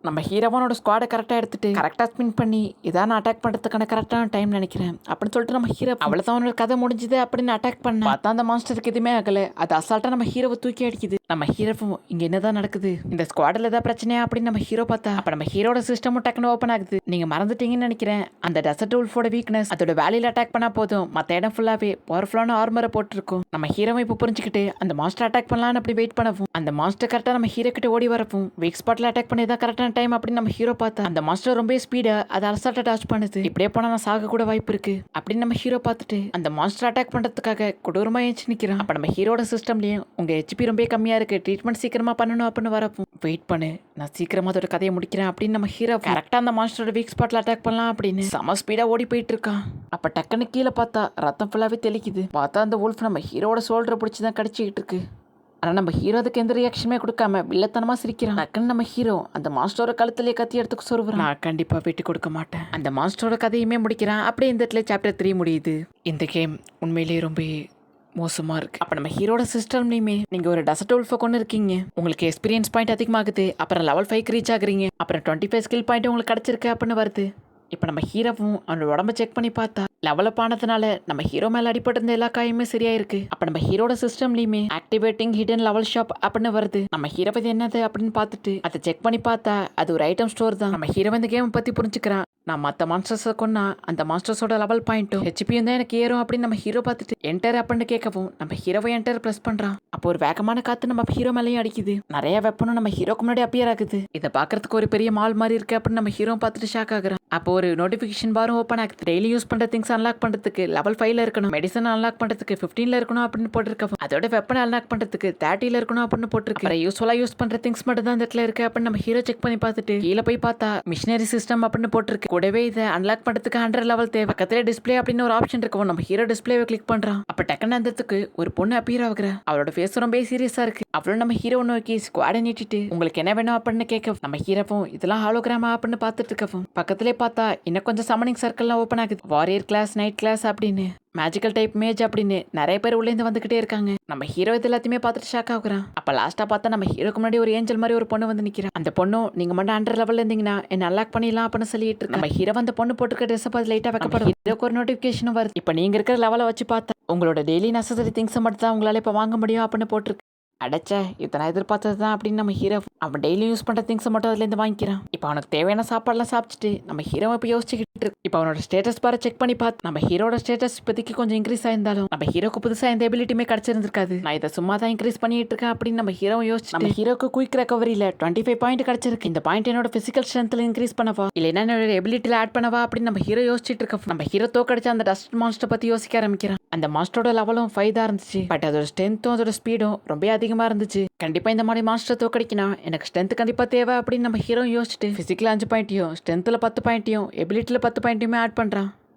நம்ம ஹீரோவனோட ஸ்குவாடை கரெக்டாக எடுத்துட்டு கரெக்டாக ஸ்பின் பண்ணி இதான் அட்டாக் பண்ணுறதுக்கான கரெக்டான டைம் நினைக்கிறேன் அப்படின்னு சொல்லிட்டு நம்ம ஹீரோ அவ்வளோதான் அவனோட கதை முடிஞ்சுது அப்படின்னு அட்டாக் பண்ண பார்த்தா அந்த மாஸ்டருக்கு எதுவுமே ஆகலை. அது அசால்ட்டாக நம்ம ஹீரோவை தூக்கி அடிக்குது. நம்ம ஹீரோவும் இங்கே என்னதான் நடக்குது, இந்த ஸ்குவாடில் ஏதாவது பிரச்சனையா அப்படின்னு நம்ம ஹீரோ பார்த்தா அப்போ நம்ம ஹீரோட சிஸ்டமும் டக்குன்னு ஓப்பன் ஆகுது. நீங்கள் மறந்துட்டீங்கன்னு நினைக்கிறேன், அந்த டெசர்ட் உல்ஃபோட வீக்னஸ் அதோட வேலையில் அட்டாக் பண்ணால் போதும் மற்ற இடம் ஃபுல்லாகவே பவர்ஃபுல்லான ஆர்மரை போட்டிருக்கும். நம்ம ஹீரோவை இப்போ புரிஞ்சுக்கிட்டு அந்த மாஸ்டர் அட்டாக் பண்ணலான்னு அப்படி வெயிட் பண்ணவும் அந்த மாஸ்டர் கரெக்டாக நம்ம ஹீரோ கிட்ட ஓடி வரவும் வீக் ஸ்பாட்டில் அட்டாக் பண்ணி தான் கரெக்டான டைம் அப்படின்னு நம்ம ஹீரோ பார்த்தா அந்த மாஸ்டர் ரொம்ப ஸ்பீடா அதை அலசால்ட்டா டாச் பண்ணுது. இப்படியே போனா நான் சாக கூட வாய்ப்பு இருக்கு அப்படின்னு நம்ம ஹீரோ பார்த்துட்டு அந்த மாஸ்டர் அட்டாக் பண்றதுக்காக கொடூரமா ஏஞ்சி நிக்கிறான். அப்ப நம்ம ஹீரோட சிஸ்டம்லயும் உங்க ஹெச்பி ரொம்ப கம்மியா இருக்கு, ட்ரீட்மெண்ட் சீக்கிரமா பண்ணணும் அப்படின்னு வரப்போ வெயிட் பண்ணு நான் சீக்கிரமா அதோட கதையை முடிக்கிறேன் அப்படின்னு நம்ம ஹீரோ கரெக்டா அந்த மாஸ்டரோட வீக் ஸ்பாட்ல அட்டாக் பண்ணலாம் அப்படின்னு செம ஸ்பீடா ஓடி போயிட்டு இருக்கான். அப்ப டக்குன்னு கீழே பார்த்தா ரத்தம் ஃபுல்லாவே தெளிக்குது. பார்த்தா அந்த wolf நம்ம ஹீரோட ஷோல்டரை பிடிச்சிதான் கடிச்சிக்கிட்டு இருக்கு. ஆனால் நம்ம ஹீரோ அதுக்கு எந்த ரியாக்ஷனுமே கொடுக்காம வில்லத்தனமா சிரிக்கிறான். டக்குன்னு நம்ம ஹீரோ அந்த மாஸ்டரோட கழுத்துலேயே கத்தி எடுத்துக்க சொல்லுறான். நான் கண்டிப்பாக விட்டு கொடுக்க மாட்டேன். அந்த மாஸ்டரோட கதையுமே முடிக்கிறான். அப்படியே இந்த இடத்துல சாப்டர் 3 முடியுது. இந்த கேம் உண்மையிலேயே ரொம்ப மோசமா இருக்கு. அப்ப நம்ம ஹீரோட சிஸ்டம்லயுமே நீங்க ஒரு டெசர்ட் உல்ஃபை கொண்டு இருக்கீங்க, உங்களுக்கு எக்ஸ்பீரியன்ஸ் பாயிண்ட் அதிகமாகுது, அப்புறம் லெவல் 5 ரீச் ஆகுறீங்க, அப்புறம் 25 ஸ்கில் பாயிண்ட் உங்களுக்கு கிடைச்சிருக்கு அப்படின்னு வருது. இப்போ நம்ம ஹீரோவும் அவனோட உடம்ப செக் பண்ணி பார்த்தா லெவலப் ஆனதுனால நம்ம ஹீரோ மேலே அடிபட்டு இருந்த எல்லா காயுமே சரியாயிருக்கு. அப்போ நம்ம ஹீரோட சிஸ்டம்லையுமே ஆக்டிவேட்டிங் ஹிடன் லெவல் ஷாப் அப்படின்னு வருது. நம்ம ஹீரோ இது என்னது அப்படின்னு பார்த்துட்டு அதை செக் பண்ணி பார்த்தா அது ஒரு ஐட்டம் ஸ்டோர் தான். நம்ம ஹீரோ இந்த கேமை பற்றி புரிஞ்சுக்கிறான். நான் மற்ற மாஸ்டர்ஸை கொன்னா அந்த மாஸ்டர்ஸோட லெவல் பாயிண்ட்டும் ஹெச்பியும் தான் எனக்கு ஏறும் அப்படின்னு நம்ம ஹீரோ பார்த்துட்டு என்டர் அப்படின்னு கேட்கவும் நம்ம ஹீரோவை என்டர் ப்ரெஸ் பண்ணுறான். அப்போ ஒரு வேகமான காற்று நம்ம ஹீரோ மேலேயும் அடிக்குது. நிறைய வெப்பனும் நம்ம ஹீரோக்கு முன்னாடி அப்பியர் ஆகுது. இதை பார்க்கறதுக்கு ஒரு பெரிய மால் மாதிரி இருக்கு அப்படின்னு நம்ம ஹீரோ பார்த்துட்டு ஷாக் ஆகுறான். அப்போ ஒரு நோட்டிஃபிகேஷன் பாரும் ஓப்பன் ஆகுது. டெய்லி யூஸ் பண்ணுற திங்ஸ் அன்லாக் பண்ணுறதுக்கு லெவல் 5ல இருக்கணும், மெடிசன் அன்லாக் பண்ணுறதுக்கு 15ல இருக்கணும் அப்படின்னு போட்டிருக்கோம். அதோட வெப்பன் அன்லாக் பண்ணுறதுக்கு 30ல இருக்கணும் அப்படின்னு போட்டிருக்கு. யூஸ்ஃபுல்லாக யூஸ் பண்ணுற திங்ஸ் மட்டும் தான் இந்த இடத்துல இருக்கு அப்படின்னு நம்ம ஹீரோ செக் பண்ணி பார்த்துட்டு கீழே போய் பார்த்தா மிஷினரி சிஸ்டம் அப்படின்னு போட்டிருக்கு. கூடவே இதை அன்லாக் பண்றதுக்கு 100 லெவல் தேவை. பக்கத்துல டிஸ்பிளே அப்படின்னு ஒரு ஆப்ஷன் இருக்கும். நம்ம ஹீரோ டிஸ்பிளேவை கிளிக் பண்றான். அப்ப டக்குன்னு அந்த ஒரு பொண்ணு அப்பியர் ஆகுறா. அவளோட ஃபேஸ் ரொம்ப சீரியஸா இருக்கு. அவளும் நம்ம ஹீரோ நோக்கி ஸ்குவாடை நீட்டிட்டு உங்களுக்கு என்ன வேணும் அப்படின்னு கேட்க நம்ம ஹீரோவும் இதெல்லாம் ஹாலோகிராமா அப்படின்னு பார்த்துட்டு இருக்கவும் பக்கத்திலே பார்த்தா இன்னும் கொஞ்சம் சமனிங் சர்க்கிள்லாம் ஓப்பன் ஆகுது. வாரியர் கிளாஸ், நைட் கிளாஸ் அப்படின்னு மேஜிக்கல் டைப் மேஜ் அப்படின்னு நிறைய பேர் உள்ளேந்து வந்துகிட்டே இருக்காங்க. நம்ம ஹீரோ இது எல்லாத்தையுமே பார்த்துட்டு ஷாக் ஆகுறான். அப்ப லாஸ்டா பார்த்தா நம்ம ஹீரோக்கு முன்னாடி ஒரு ஏஞ்சல் மாதிரி ஒரு பொண்ணு வந்து நிக்கிறா. அந்த பொண்ணும் நீங்க மட்டும் 100 லெவல்ல இருந்தீங்கன்னா என்ன அன்லாக் பண்ணிடலாம் அப்படின்னு சொல்லிட்டு இருக்கு. நம்ம ஹீரோ அந்த பொண்ணு போட்டுருக்க ட்ரெஸ் பார்த்து லைட்டா வைக்கப்படும். ஹீரோக்கு ஒரு நோட்டிபிகேஷன் வருது. இப்ப நீங்க இருக்கிற லெவலை வச்சு பார்த்தா உங்களோட டெய்லி நெசசரி திங்ஸ் மட்டும் தான் உங்களால இப்ப வாங்க முடியும் அப்படின்னு போட்டிருக்கு. அடைச்ச இத்தனை எதிர்பார்த்தது தான் அப்படின்னு நம்ம ஹீரோ அவன் டெய்லி யூஸ் பண்ணுற திங்ஸை மட்டும் அதுலேருந்து வாங்கிக்கிறான். இப்போ அவனுக்கு தேவையான சாப்பாடுலாம் சாப்பிட்டுட்டு நம்ம ஹீரோவை இப்போ யோசிச்சுக்கிட்டு இருக்கு. இப்போ அவனோட ஸ்டேட்டஸ் பார செக் பண்ணி பார்த்து நம்ம ஹீரோட ஸ்டேட்டஸ் இப்போதைக்கு கொஞ்சம் இன்க்ரீஸ் ஆயிருந்தாலும் நம்ம ஹீரோக்கு புதுசாக எந்த எபிலிட்டியுமே கிடைச்சிருந்திருக்காது. நான் இதை சும்மா தான் இன்க்ரீஸ் பண்ணிட்டு இருக்கேன் அப்படின்னு நம்ம ஹீரோ யோசிச்சு நம்ம ஹீரோக்கு குயிக் ரெக்கவரியில் 25 பாயிண்ட் கிடைச்சிருக்கு. இந்த பாயிண்ட் என்னோட பிசிக்கல் ஸ்ட்ரென்த்தில் இன்க்ரீஸ் பண்ணவா இல்லைன்னா என்னோட எபிலிட்டியில் ஆட் பண்ணவா அப்படின்னு நம்ம ஹீரோ யோசிச்சுட்டு இருக்க நம்ம ஹீரோ தோக்கடிச்ச அந்த டஸ்ட் மாஸ்டர் பற்றி யோசிக்க ஆரம்பிக்கிறான். அந்த மாஸ்டரோட லெவலும் 5 தான் இருந்துச்சு. பட் அதோட ஸ்ட்ரென்த்தும் அதோட ஸ்பீடும் ரொம்ப அதிகமாக இருந்துச்சு. கண்டிப்பா இந்த மாதிரி மாஸ்டர் தோக்கடிக்கணும், எனக்கு ஸ்ட்ரென்த் கண்டிப்பா தேவை அப்படின்னு நம்ம ஹீரோ யோசிச்சுட்டு பிசிக்கல் 5 பாயிண்ட்டையும் ஸ்ட்ரென்த்ல 10 பாயிண்ட்டையும் எபிலிட்டியில் 10 பாயிண்ட்டையுமே ஆட் பண்றான்.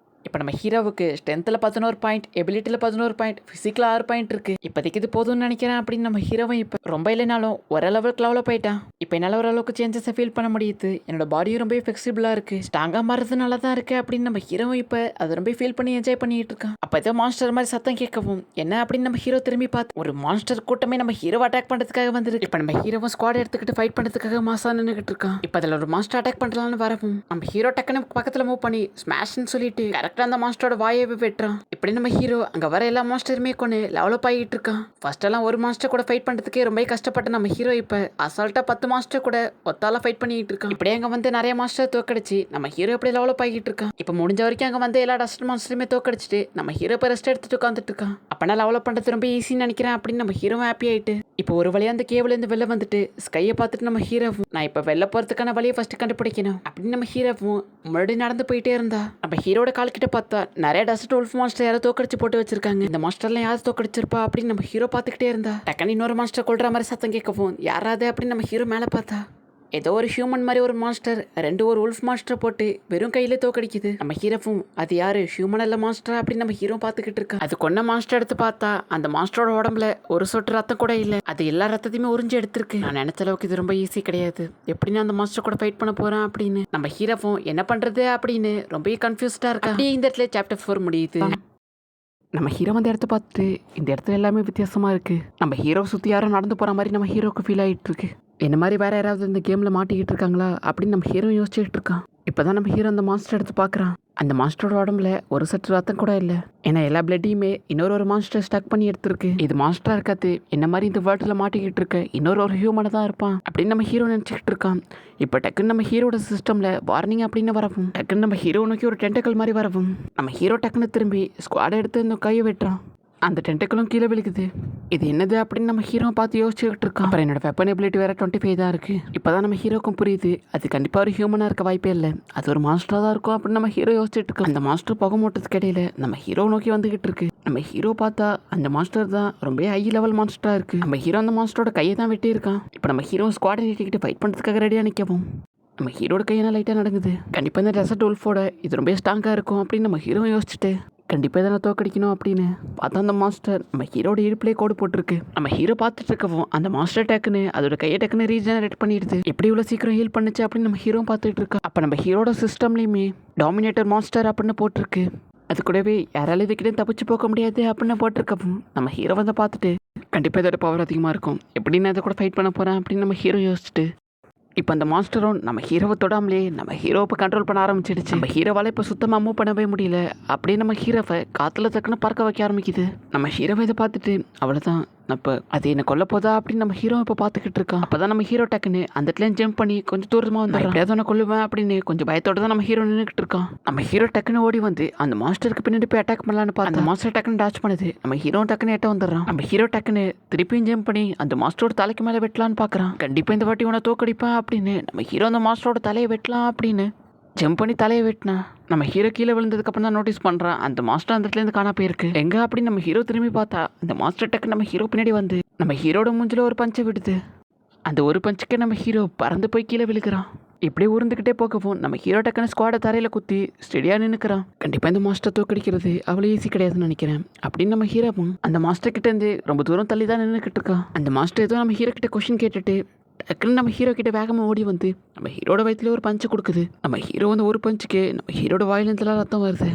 இப்போ நம்ம ஹீரோவுக்கு ஸ்ட்ரென்த்தில் 11 பாயிண்ட், எபிலிட்டியில் 11 பாயிண்ட், ஃபிசிக்கில் 6 பாயிண்ட் இருக்கு. இப்போதைக்கு இது போதும்னு நினைக்கிறேன் அப்படின்னு நம்ம ஹீரோவும் இப்போ ரொம்ப இல்லைனாலும் ஓரளவுக்கு லெவலப் ஆயிட்டான். இப்போ என்னால் ஓரளவுக்கு சேஞ்சஸை ஃபீல் பண்ண முடியுது. என்னோட பாடியும் ரொம்ப ஃப்ளெக்சிபிளாக இருக்கு, ஸ்ட்ராங்காக மாறுறது நல்லா தான் இருக்கு அப்படின்னு நம்ம ஹீரோவும் இப்போ அதை ரொம்ப ஃபீல் பண்ணி என்ஜாய் பண்ணிட்டு இருக்கான். அப்போ ஏதோ மான்ஸ்டர் மாதிரி சத்தம் கேட்கவும் என்ன அப்படின்னு நம்ம ஹீரோ திரும்பி பார்த்து ஒரு மான்ஸ்டர் கூட்டமே நம்ம ஹீரோ அட்டாக் பண்ணுறதுக்காக வந்துருக்கு. இப்போ நம்ம ஹீரோவும் ஸ்குவாட் எடுத்துக்கிட்டு ஃபைட் பண்ணுறதுக்காக மாசா நின்றுகிட்டு இருக்கான். இப்போ அதில் ஒரு மாஸ்டர் அட்டாக் பண்ணலாம்னு வரவும் நம்ம ஹீரோ டக்குன்னு பக்கத்தில் மூவ் பண்ணி ஸ்மாஷ்னு சொல்லிட்டு கரெக்டாக அந்த மாஸ்டரோட வாயை வெட்டுறான். இப்படி நம்ம ஹீரோ அங்கே வர எல்லா மாஸ்டருமே கொண்டு லெவலப் ஆகிட்டு இருக்கான். ஃபர்ஸ்ட் எல்லாம் ஒரு மாஸ்டர் கூட ஃபைட் பண்ணுறதுக்கே ரொம்ப கஷ்டப்பட்ட நம்ம ஹீரோ இப்போ அசால்ட்டா 10 மாஸ்டர் கூட ஒத்தால ஃபைட் பண்ணிட்டு இருக்கான். இப்படி அங்கே வந்து நிறைய மாஸ்டர் தோக்கடிச்சு நம்ம ஹீரோ இப்படி லெவலப் ஆகிட்டு இருக்கான். இப்போ முடிஞ்ச வரைக்கும் அங்கே வந்து எல்லா டஸ்ட் மாஸ்டருமே தோக்கடிச்சிட்டு நம்ம ஹீரோ இப்போ ரெஸ்ட் எடுத்துட்டு உட்காந்துட்டு இருக்கான். அப்பனா லெவலப் பண்ணுறது ரொம்ப ஈஸின்னு நினைக்கிறேன் அப்படின்னு நம்ம ஹீரோ ஹாப்பி ஆயிட்டு இப்போ ஒரு வழியா அந்த கேபிள்லேருந்து வெளில வந்துட்டு ஸ்கையை பார்த்துட்டு நம்ம ஹீரோவும் நான் இப்போ வெளில போகிறதுக்கான வழியை ஃபர்ஸ்ட் கண்டுபிடிக்கணும் அப்படின்னு நம்ம ஹீரோவும் முன்னாடி நடந்து போயிட்டே இருந்தா நம்ம ஹீரோட கால் கிட்ட பார்த்தா நிறைய டஸ்ட் உல்ஃப் மாஸ்டர் யாரோ தோக்கடிச்சு போட்டு வச்சிருக்காங்க. இந்த மாஸ்டர்லாம் யாரும் தோக்கடிச்சிருப்பா அப்படின்னு நம்ம ஹீரோ பார்த்துக்கிட்டே இருந்தா டக்குன்னு இன்னொரு மாஸ்டர் கொள்ற மாதிரி சத்தம் கேட்கவும் யாராவது அப்படின்னு நம்ம ஹீரோ மேலே பார்த்தா ஏதோ ஒரு ஹியூமன் மாதிரி ஒரு மாஸ்டர் ஒரு உல்ஃப் மாஸ்டர் போட்டு வெறும் கையில தோக்கடிக்குது. நம்ம ஹீரோவும் அது யாரு ஹியூமன் இல்ல மாஸ்டர் அப்படின்னு நம்ம ஹீரோ பார்த்துக்கிட்டு இருக்கா. அது கொன்ன மாஸ்டர் எடுத்து பார்த்தா அந்த மாஸ்டரோட உடம்புல ஒரு சொட்டு ரத்தம் கூட இல்லை, அது எல்லா ரத்தத்தையுமே உறிஞ்சி எடுத்திருக்கு. நான் நினைச்ச அளவுக்கு இது ரொம்ப ஈஸி கிடையாது, எப்படின்னு அந்த மாஸ்டர் கூட ஃபைட் பண்ண போறேன் அப்படின்னு நம்ம ஹீரோவும் என்ன பண்றது அப்படின்னு ரொம்ப கன்ஃபியூஸ்டா இருக்கா. இந்த இடத்துல சாப்டர் 4 முடியுது. நம்ம ஹீரோ வந்து இடத்த பார்த்துட்டு இந்த இடத்துல எல்லாமே வித்தியாசமாக இருக்குது. நம்ம ஹீரோ சுற்றி யாரும் நடந்து போகிற மாதிரி நம்ம ஹீரோக்கு ஃபீல் ஆகிட்டு இருக்கு. என்ன மாதிரி வேறு யாராவது இந்த கேமில் மாட்டிக்கிட்டு இருக்காங்களா அப்படின்னு நம்ம ஹீரோ யோசிச்சுட்டு இருக்கான். இப்போ தான் நம்ம ஹீரோ அந்த மாஸ்டர் எடுத்து பார்க்குறான். அந்த மாஸ்டரோட உடம்புல ஒரு சற்று ரத்தம் கூட இல்லை, ஏன்னா எல்லா பிளட்டையுமே ஒரு மாஸ்டர் ஸ்டக் பண்ணி எடுத்துருக்கு. இது மாஸ்டராக இருக்காது, என்ன மாதிரி இந்த வேர்ல்டில் மாட்டிக்கிட்டு இருக்க ஒரு ஹியூமனை தான் இருப்பான் அப்படின்னு நம்ம ஹீரோ நினச்சிக்கிட்டு இருக்கான். இப்போ டக்குன்னு நம்ம ஹீரோட சிஸ்டமில் வார்னிங் அப்படின்னு வரவும் டக்குன்னு நம்ம ஹீரோ நோக்கி ஒரு டென்டக்கல் மாதிரி வரவும் நம்ம ஹீரோ டக்குன்னு திரும்பி ஸ்குவாடை எடுத்து இந்த கையை வெட்டுறான். அந்த டென்டக்கலும் கீழே விழுகுது. இது என்னது அப்படின்னு நம்ம ஹீரோ பார்த்து யோசிச்சுக்கிட்டு இருக்கான். அப்புறம் என்னோட வெப்பன் எபிலிட்டி வேற 25 தான் இருக்கு. இப்போதான் நம்ம ஹீரோக்கும் புரியுது அது கண்டிப்பாக ஒரு ஹியூமனாக இருக்க வாய்ப்பே இல்லை, அது ஒரு மாஸ்டராக தான் இருக்கும் அப்படின்னு நம்ம ஹீரோ யோசிச்சுட்டு இருக்கோம். அந்த மாஸ்டர் புகை மூட்டத்துக்கு இடையில நம்ம ஹீரோ நோக்கி வந்துகிட்டு இருக்கு. நம்ம ஹீரோ பார்த்தா அந்த மாஸ்டர் தான் ரொம்ப ஹை லெவல் மாஸ்டராக இருக்கு. நம்ம ஹீரோ அந்த மாஸ்டரோட கையை தான் வெட்டி இருக்கான். இப்போ நம்ம ஹீரோ ஸ்குவாடை நீட்டிக்கிட்டு ஃபைட் பண்ணுறதுக்காக ரெடியாக நிற்கவும் நம்ம ஹீரோட கையெல்லாம் லைட்டாக நடக்குது. கண்டிப்பாக இந்த டெசர்ட் உல்ஃபோட இது ரொம்ப ஸ்ட்ராங்காக இருக்கும் அப்படின்னு நம்ம ஹீரோ யோசிச்சுட்டு கண்டிப்பாக இதனை தோக்கடிக்கணும் அப்படின்னு பார்த்தா அந்த மாஸ்டர் நம்ம ஹீரோட இடுப்புலேயே கோடு போட்டிருக்கு. நம்ம ஹீரோ பார்த்துட்டு இருக்கவும் அந்த மாஸ்டர் டக்குன்னு அதோட கையை டக்குன்னு ரீஜெனரேட் பண்ணிடுது. எப்படி இவ்வளோ சீக்கிரம் ஹீல் பண்ணுச்சு அப்படின்னு நம்ம ஹீரோ பார்த்துட்டு இருக்கா. அப்போ நம்ம ஹீரோட சிஸ்டம்லேயுமே டாமினேட்டர் மாஸ்டர் அப்படின்னு போட்டிருக்கு. அது கூடவே யாராலும் இதுக்கிட்டே தப்பிச்சு போக முடியாது அப்படின்னு போட்டிருக்கவும் நம்ம ஹீரோ வந்து பார்த்துட்டு கண்டிப்பாக இதோட பவர் அதிகமாக இருக்கும், எப்படின்னு அதை கூட ஃபைட் பண்ண போகிறேன் அப்படின்னு நம்ம ஹீரோ யோசிச்சுட்டு இப்போ அந்த மாஸ்டரும் நம்ம ஹீரோவை தொடாமலே நம்ம ஹீரோவை கண்ட்ரோல் பண்ண ஆரம்பிச்சிடுச்சு. நம்ம ஹீரோவால் இப்போ சுத்தமாக மூவ் பண்ணவே முடியல. அப்படியே நம்ம ஹீரோவை காற்றுல தக்குன்னு பறக்க வைக்க ஆரம்பிக்குது. நம்ம ஹீரோவை இதை பார்த்துட்டு அவ்வளோதான் அப்போ அது என்ன கொல்ல போதா அப்படின்னு நம்ம ஹீரோ இப்போ பார்த்துக்கிட்டு இருக்கான். அப்போ தான் நம்ம ஹீரோ டக்குன்னு அந்த இடத்துல ஜம்ப் பண்ணி கொஞ்சம் தூரமாக வந்து எப்படியாவது ஒன்று கொல்லுவேன் அப்படின்னு கொஞ்சம் பயத்தோட தான் நம்ம ஹீரோ நின்றுக்கிட்டு இருக்கான். நம்ம ஹீரோ டக்குன்னு ஓடி வந்து அந்த மாஸ்டருக்கு பின்னாடி போய் அட்டாக் பண்ணலான்னு பார்த்து அந்த மாஸ்டர் டக்குன்னு டாச் பண்ணுது. நம்ம ஹீரோ டக்குன்னு எட்ட வந்துடுறான். நம்ம ஹீரோ டக்குன்னு திருப்பியும் ஜம்ப் பண்ணி அந்த மாஸ்டரோட தலைக்கு மேலே வெட்டலான்னு பார்க்குறான். கண்டிப்பாக இந்த வாட்டி உன தோக்கடிப்பேன் அப்படின்னு நம்ம ஹீரோ அந்த மாஸ்டரோட தலையை வெட்டலாம் அப்படின்னு ஜம்ப் பண்ணி தலையை வெட்டினா நம்ம ஹீரோ கீழே விழுந்ததுக்கப்புறம் தான் நோட்டீஸ் பண்ணுறான் அந்த மாஸ்டர் அந்த இடத்துலேருந்து காணா போயிருக்கு. எங்கே அப்படின்னு நம்ம ஹீரோ திரும்பி பார்த்தா அந்த மாஸ்டர் டக்கு நம்ம ஹீரோ பின்னாடி வந்து நம்ம ஹீரோட மூஞ்சில் ஒரு பஞ்சை விடுது. அந்த ஒரு பஞ்சுக்கே நம்ம ஹீரோ பறந்து போய் கீழே விழுகிறான். இப்படியே உருந்துக்கிட்டே போகவும் நம்ம ஹீரோ டக்குன்னு ஸ்குவாடை தரையில் குத்தி ஸ்டெடியாக நின்றுக்கிறான். கண்டிப்பாக இந்த மாஸ்டர் தோக்கடிக்கிறது அவ்வளோ ஈஸி கிடையாதுன்னு நினைக்கிறேன் அப்படின்னு நம்ம ஹீரோவும் அந்த மாஸ்டர் கிட்டேருந்து ரொம்ப தூரம் தள்ளி தான் நின்றுக்கிட்டு இருக்கான். அந்த மாஸ்டர் ஏதோ நம்ம ஹீரோ கிட்ட கொஸ்டின் கேட்டுட்டு டக்குன்னு நம்ம ஹீரோ கிட்ட வேகமாக ஓடி வந்து நம்ம ஹீரோட வயிற்றுல ஒரு பஞ்சு கொடுக்குது. நம்ம ஹீரோ வந்து ஒரு பஞ்சுக்கு நம்ம ஹீரோட வாயிலேருந்துலாம் ரத்தம் வருது.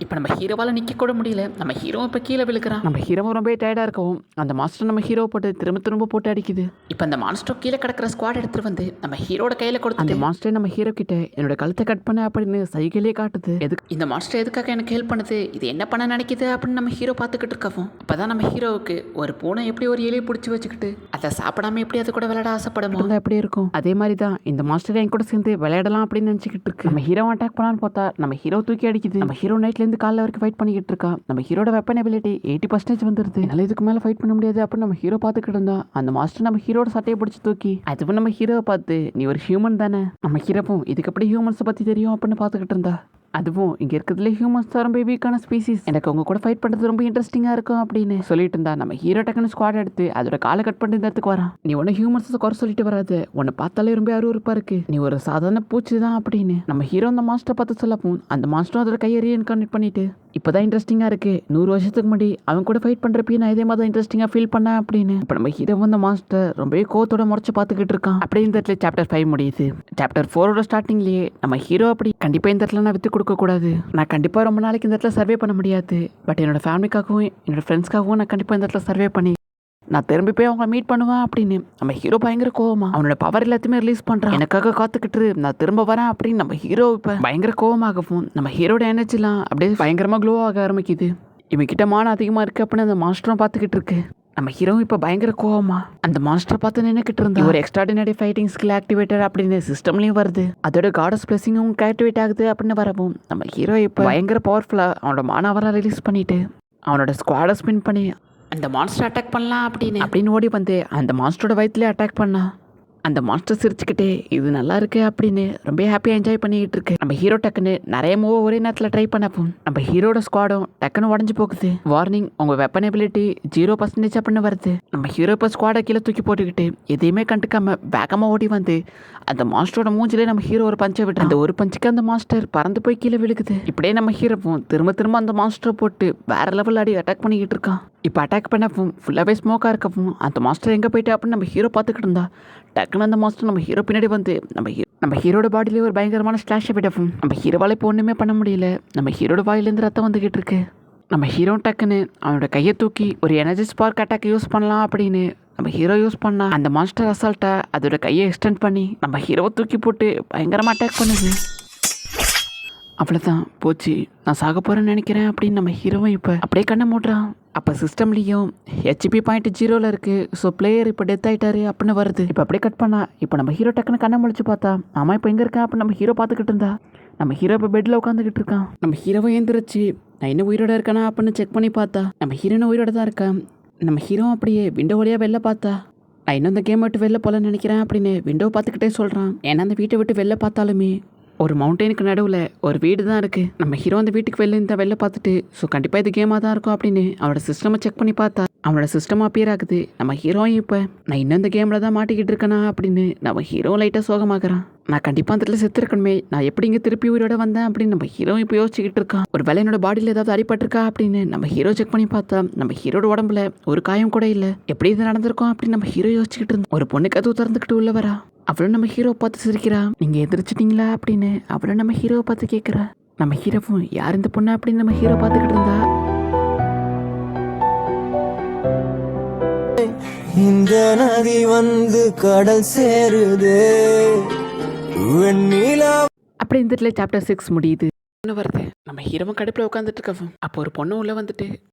இப்போ நம்ம ஹீரோவால் நிற்க கூட முடியல. நம்ம ஹீரோ இப்போ கீழே விழுக்கிறான். நம்ம ஹீரோவும் ரொம்ப டயர்டாக இருக்கவும் அந்த மாஸ்டர் நம்ம ஹீரோ போட்டு திரும்ப போட்டு அடிக்குது. இப்போ அந்த மாஸ்டர் கீழே கிடக்கிற ஸ்குவாட் எடுத்துட்டு வந்து நம்ம ஹீரோட கையில் கொடுத்து அந்த மாஸ்டர் நம்ம ஹீரோ கிட்ட என்னோட கழுத்தை கட் பண்ண அப்படின்னு சைக்கிளே காட்டுது. எதுக்கு இந்த மாஸ்டர் எதுக்காக எனக்கு ஹெல்ப் பண்ணுது, இது என்ன பண்ண நினைக்குது அப்படின்னு நம்ம ஹீரோ பார்த்துக்கிட்டு இருக்கவும் அப்போதான் நம்ம ஹீரோவுக்கு ஒரு பூனை எப்படி ஒரு எலியை பிடிச்சி வச்சுக்கிட்டு அதை சாப்பிடாம எப்படி அது கூட விளையாட ஆசைப்படுமோ எப்படி இருக்கும், அதே மாதிரி தான் இந்த மாஸ்டர் என் கூட சேர்ந்து விளையாடலாம் அப்படின்னு நினச்சிக்கிட்டு இருக்கு. நம்ம ஹீரோ அட்டாக் பண்ணலான்னு பார்த்தா நம்ம ஹீரோ தூக்கி அடிக்குது. நம்ம ஹீரோ நைட்ல காலைல வரைக்கும் ஃபைட் பண்ணிக்கிட்டு இருக்கா. நம்ம ஹீரோட வெப்பன் எபிலிட்டி 80% வந்துருது. என்னால இதுக்கு மேல ஃபைட் பண்ண முடியாது அப்படின்னு நம்ம ஹீரோ பார்த்துக்கிட்டு இருந்தா அந்த மாஸ்டர் நம்ம ஹீரோட சட்டையை பிடிச்சி தூக்கி அதுவும் நம்ம ஹீரோவை பார்த்து நீ ஒரு ஹியூமன் தானே, நம்ம ஹீரோவும் இதுக்கு எப்படி ஹியூமன்ஸை பத்தி தெரியும் அப்படின்னு பார்த்துக்கிட்டு இருந்தா அதுவும் இங்கே இருக்கிறதுல ஹியூமன்ஸ் தான் ரொம்ப வீக்கான ஸ்பீசிஸ். எனக்கு உங்க கூட ஃபைட் பண்ணுறது ரொம்ப இன்ட்ரெஸ்டிங்காக இருக்கும் அப்படின்னு சொல்லிட்டு இருந்தா நம்ம ஹீரோ டக்குன்னு ஸ்குவாட் எடுத்து அதோட காலை கட் பண்ணி இந்த இடத்துக்கு வரான். நீ ஒன்றும் ஹியூமன்ஸை குறை சொல்லிட்டு வராது, உன்னை பார்த்தாலே ரொம்ப அருவருப்பா இருக்கு, நீ ஒரு சாதாரண பூச்சி தான் அப்படின்னு நம்ம ஹீரோ அந்த மாஸ்டரை பார்த்து சொல்லப்போம். அந்த மாஸ்டரும் அதோட கையை ரீஇன்கார்னேட் பண்ணிட்டு இப்போதான் இன்ட்ரெஸ்டிங்காக இருக்கு, 100 வருஷத்துக்கு முன்னாடி அவன் கூட ஃபைட் பண்ணுறப்ப நான் இதே மாதிரி இன்ட்ரெஸ்டிங்காக ஃபீல் பண்ணேன் அப்படின்னு. இப்போ நம்ம ஹீரோ வந்து மாஸ்டர் ரொம்பவே கோத்தோட முறைச்சு பார்த்துக்கிட்டு இருக்கான். அப்படியே இந்த இடத்துல சாப்டர் 5 முடியுது. சாப்டர் 4ஓட ஸ்டார்டிங்லேயே நம்ம ஹீரோ அப்படி கண்டிப்பாக இந்த இடத்துல நான் விட்டு கொடுக்க கூடாது, நான் கண்டிப்பாக ரொம்ப நாளைக்கு இந்த இடத்துல சர்வே பண்ண முடியாது, பட் என்னோட ஃபேமிலிக்காகவும் என்னோட ஃப்ரெண்ட்ஸ்க்காகவும் நான் கண்டிப்பாக இந்த இடத்துல சர்வே பண்ணி நான் திரும்பி போய் அவங்கள மீட் பண்ணுவேன் அப்படின்னு நம்ம ஹீரோ பயங்கர கோவமா அவனோட பவர் எல்லாத்தையுமே ரிலீஸ் பண்றான். எனக்காக காத்துக்கிட்டு நான் திரும்ப வரேன் அப்படின்னு நம்ம ஹீரோ இப்ப பயங்கர கோவமாகவும் நம்ம ஹீரோட எனர்ஜிலாம் அப்படியே பயங்கரமா க்ளோ ஆக ஆரம்பிக்குது. இவன் கிட்ட மானம் அதிகமா இருக்கு அப்படின்னு அந்த மாஸ்டரும் பார்த்துக்கிட்டு இருக்கு. நம்ம ஹீரோ இப்ப பயங்கர கோவமா அந்த மாஸ்டரை பார்த்து நினைக்கிட்டு இருந்தா ஒரு எக்ஸ்ட்ராடினரி ஃபைட்டிங் ஸ்கில் ஆக்டிவேட்டர் அப்படின்னு சிஸ்டம்லயும் வருது. அதோட காடஸ் பிளஸிங்கும் ஆக்டிவேட் ஆகுது அப்படின்னு வரவும் நம்ம ஹீரோ இப்ப பயங்கர பவர்ஃபுல்லா அவனோட மானாவரம் ரிலீஸ் பண்ணிட்டு அவனோட ஸ்குவாடை ஸ்பின் பண்ணி அந்த மான்ஸ்டர் அட்டாக் பண்ணலாம் அப்படின்னு ஓடி வந்து அந்த மான்ஸ்டரோட வயிற்றுலேயே அட்டாக் பண்ணா. அந்த மான்ஸ்டர் சிரிச்சுக்கிட்டே இது நல்லா இருக்கு அப்படின்னு ரொம்ப ஹாப்பியாக என்ஜாய் பண்ணிக்கிட்டு இருக்கு. நம்ம ஹீரோ டக்குன்னு நிறைய மூவ் ஒரே நேரத்தில் ட்ரை பண்ணப்போம். நம்ம ஹீரோட ஸ்குவாடும் டக்குன்னு உடஞ்சு போகுது. வார்னிங், உங்க வெப்பன் எபிலிட்டி 0% அப்படின்னு வருது. நம்ம ஹீரோ இப்போ ஸ்குவாடை கீழே தூக்கி போட்டுக்கிட்டு எதையுமே கண்டுக்காம வேகமாக ஓடி வந்து அந்த மாஸ்டரோட மூஞ்சிலே நம்ம ஹீரோ ஒரு பஞ்சை விட்டு அந்த ஒரு பஞ்சுக்கு அந்த மாஸ்டர் பறந்து போய் கீழே விழுகுது. இப்படியே நம்ம ஹீரோவும் திரும்ப திரும்ப அந்த மாஸ்டரை போட்டு வேற லெவல் அடி அட்டாக் பண்ணிக்கிட்டு இருக்கான். இப்போ அட்டாக் பண்ணவும் ஃபுல்லாகவே ஸ்மோக்காக இருக்கவும் அந்த மாஸ்டர் எங்கே போயிட்டு அப்படின்னு நம்ம ஹீரோ பார்த்துக்கிட்டு இருந்தா டக்குன்னு அந்த மாஸ்டர் நம்ம ஹீரோ பின்னாடி வந்து நம்ம ஹீரோட பாடியிலே ஒரு பயங்கரமான ஸ்லாஷை விடவும் நம்ம ஹீரோவால் இப்போ ஒன்றுமே பண்ண முடியல. நம்ம ஹீரோட வாயிலேருந்து ரத்தம் வந்துக்கிட்டு இருக்கு. நம்ம ஹீரோ டக்குன்னு அவனோட கையை தூக்கி ஒரு எனர்ஜி ஸ்பார்க் அட்டாக் யூஸ் பண்ணலாம் அப்படின்னு நம்ம ஹீரோ யூஸ் பண்ணா அந்த மாஸ்டர் அசால்ட்டை அதோட கையை எக்ஸ்டெண்ட் பண்ணி நம்ம ஹீரோவை தூக்கி போட்டு பயங்கரமாக அட்டாக் பண்ணுது. அவ்வளோதான் போச்சு, நான் சாக போகிறேன்னு நினைக்கிறேன் அப்படின்னு நம்ம ஹீரோவும் இப்போ அப்படியே கண்ணை மூடுறான். அப்போ சிஸ்டம்லேயும் ஹெச்பி பாயிண்ட் 0ல் இருக்குது. ஸோ பிளேயர் இப்போ டெத் ஆகிட்டாரு அப்படின்னு வருது. இப்போ அப்படியே கட் பண்ணா இப்போ நம்ம ஹீரோ டக்குன்னு கண்ணை முழிச்சு பார்த்தா ஆமாம் இப்போ எங்கே இருக்கேன் அப்படின்னு நம்ம ஹீரோ பார்த்துக்கிட்டு இருந்தா நம்ம ஹீரோ இப்போ பெட்டில் உட்காந்துக்கிட்டு இருக்கான். நம்ம ஹீரோவை எழுந்திரிச்சு நான் என்ன உயிரோட இருக்கேனா அப்படின்னு செக் பண்ணி பார்த்தா நம்ம ஹீரோனை உயிரோட தான் இருக்கேன். நம்ம ஹீரோ அப்படியே விண்டோ வழியாக வெளில பார்த்தா நான் இன்னும் இந்த கேம் விட்டு வெளில போகலன்னு நினைக்கிறேன் அப்படின்னு விண்டோ பார்த்துக்கிட்டே சொல்கிறான். ஏன்னா அந்த வீட்டை விட்டு வெளில பார்த்தாலுமே ஒரு மவுண்டனுக்கு நடுவில் ஒரு வீடு தான் இருக்குது. நம்ம ஹீரோ அந்த வீட்டுக்கு வெளில பார்த்துட்டு ஸோ கண்டிப்பாக இது கேமாக தான் இருக்கும் அப்படின்னு அவனோட சிஸ்டமை செக் பண்ணி பார்த்தா அவனோட சிஸ்டம் அப்பியர் ஆகுது. நம்ம ஹீரோயும் இப்போ நான் இன்னும் இந்த கேமில் தான் மாட்டிக்கிட்டு இருக்கேனா அப்படின்னு நம்ம ஹீரோ லைட்டாக சோகமாகறான். நான் கண்டிப்பாக அந்த இடத்துல செத்துருக்கணுமே, நான் எப்படி இங்கே திருப்பி உயிரோட வந்தேன் அப்படின்னு நம்ம ஹீரோ இப்போ யோசிச்சுக்கிட்டு இருக்கான். ஒரு வேலை என்னோட பாடியில் ஏதாவது அடிபட்டிருக்கா அப்படின்னு நம்ம ஹீரோ செக் பண்ணி பார்த்தா நம்ம ஹீரோட உடம்புல ஒரு காயம் கூட இல்லை. எப்படி இது நடந்திருக்கும் அப்படின்னு நம்ம ஹீரோ யோசிச்சுக்கிட்டு இருந்தோம். ஒரு பொண்ணு கதவு திறந்துக்கிட்டு உள்ள வரா. அவளும் நம்ம ஹீரோ பார்த்து சிரிக்கிறா. நீங்க எதிர்ச்சிட்டீங்களா அப்படின்னு அவளும் நம்ம ஹீரோவை பார்த்து கேட்குறா. நம்ம ஹீரோவும் யார் இந்த பொண்ணு அப்படின்னு நம்ம ஹீரோ பார்த்துக்கிட்டு இருந்தா இந்த நதி வந்து கடல் சேருது அப்படி இந்த இடத்துல சாப்டர் 6 முடியுது. வருது நம்ம ஹீரோவும் கடுப்பில் உட்காந்துட்டு இருக்கவும் அப்போ ஒரு பொண்ணு உள்ள வந்துட்டு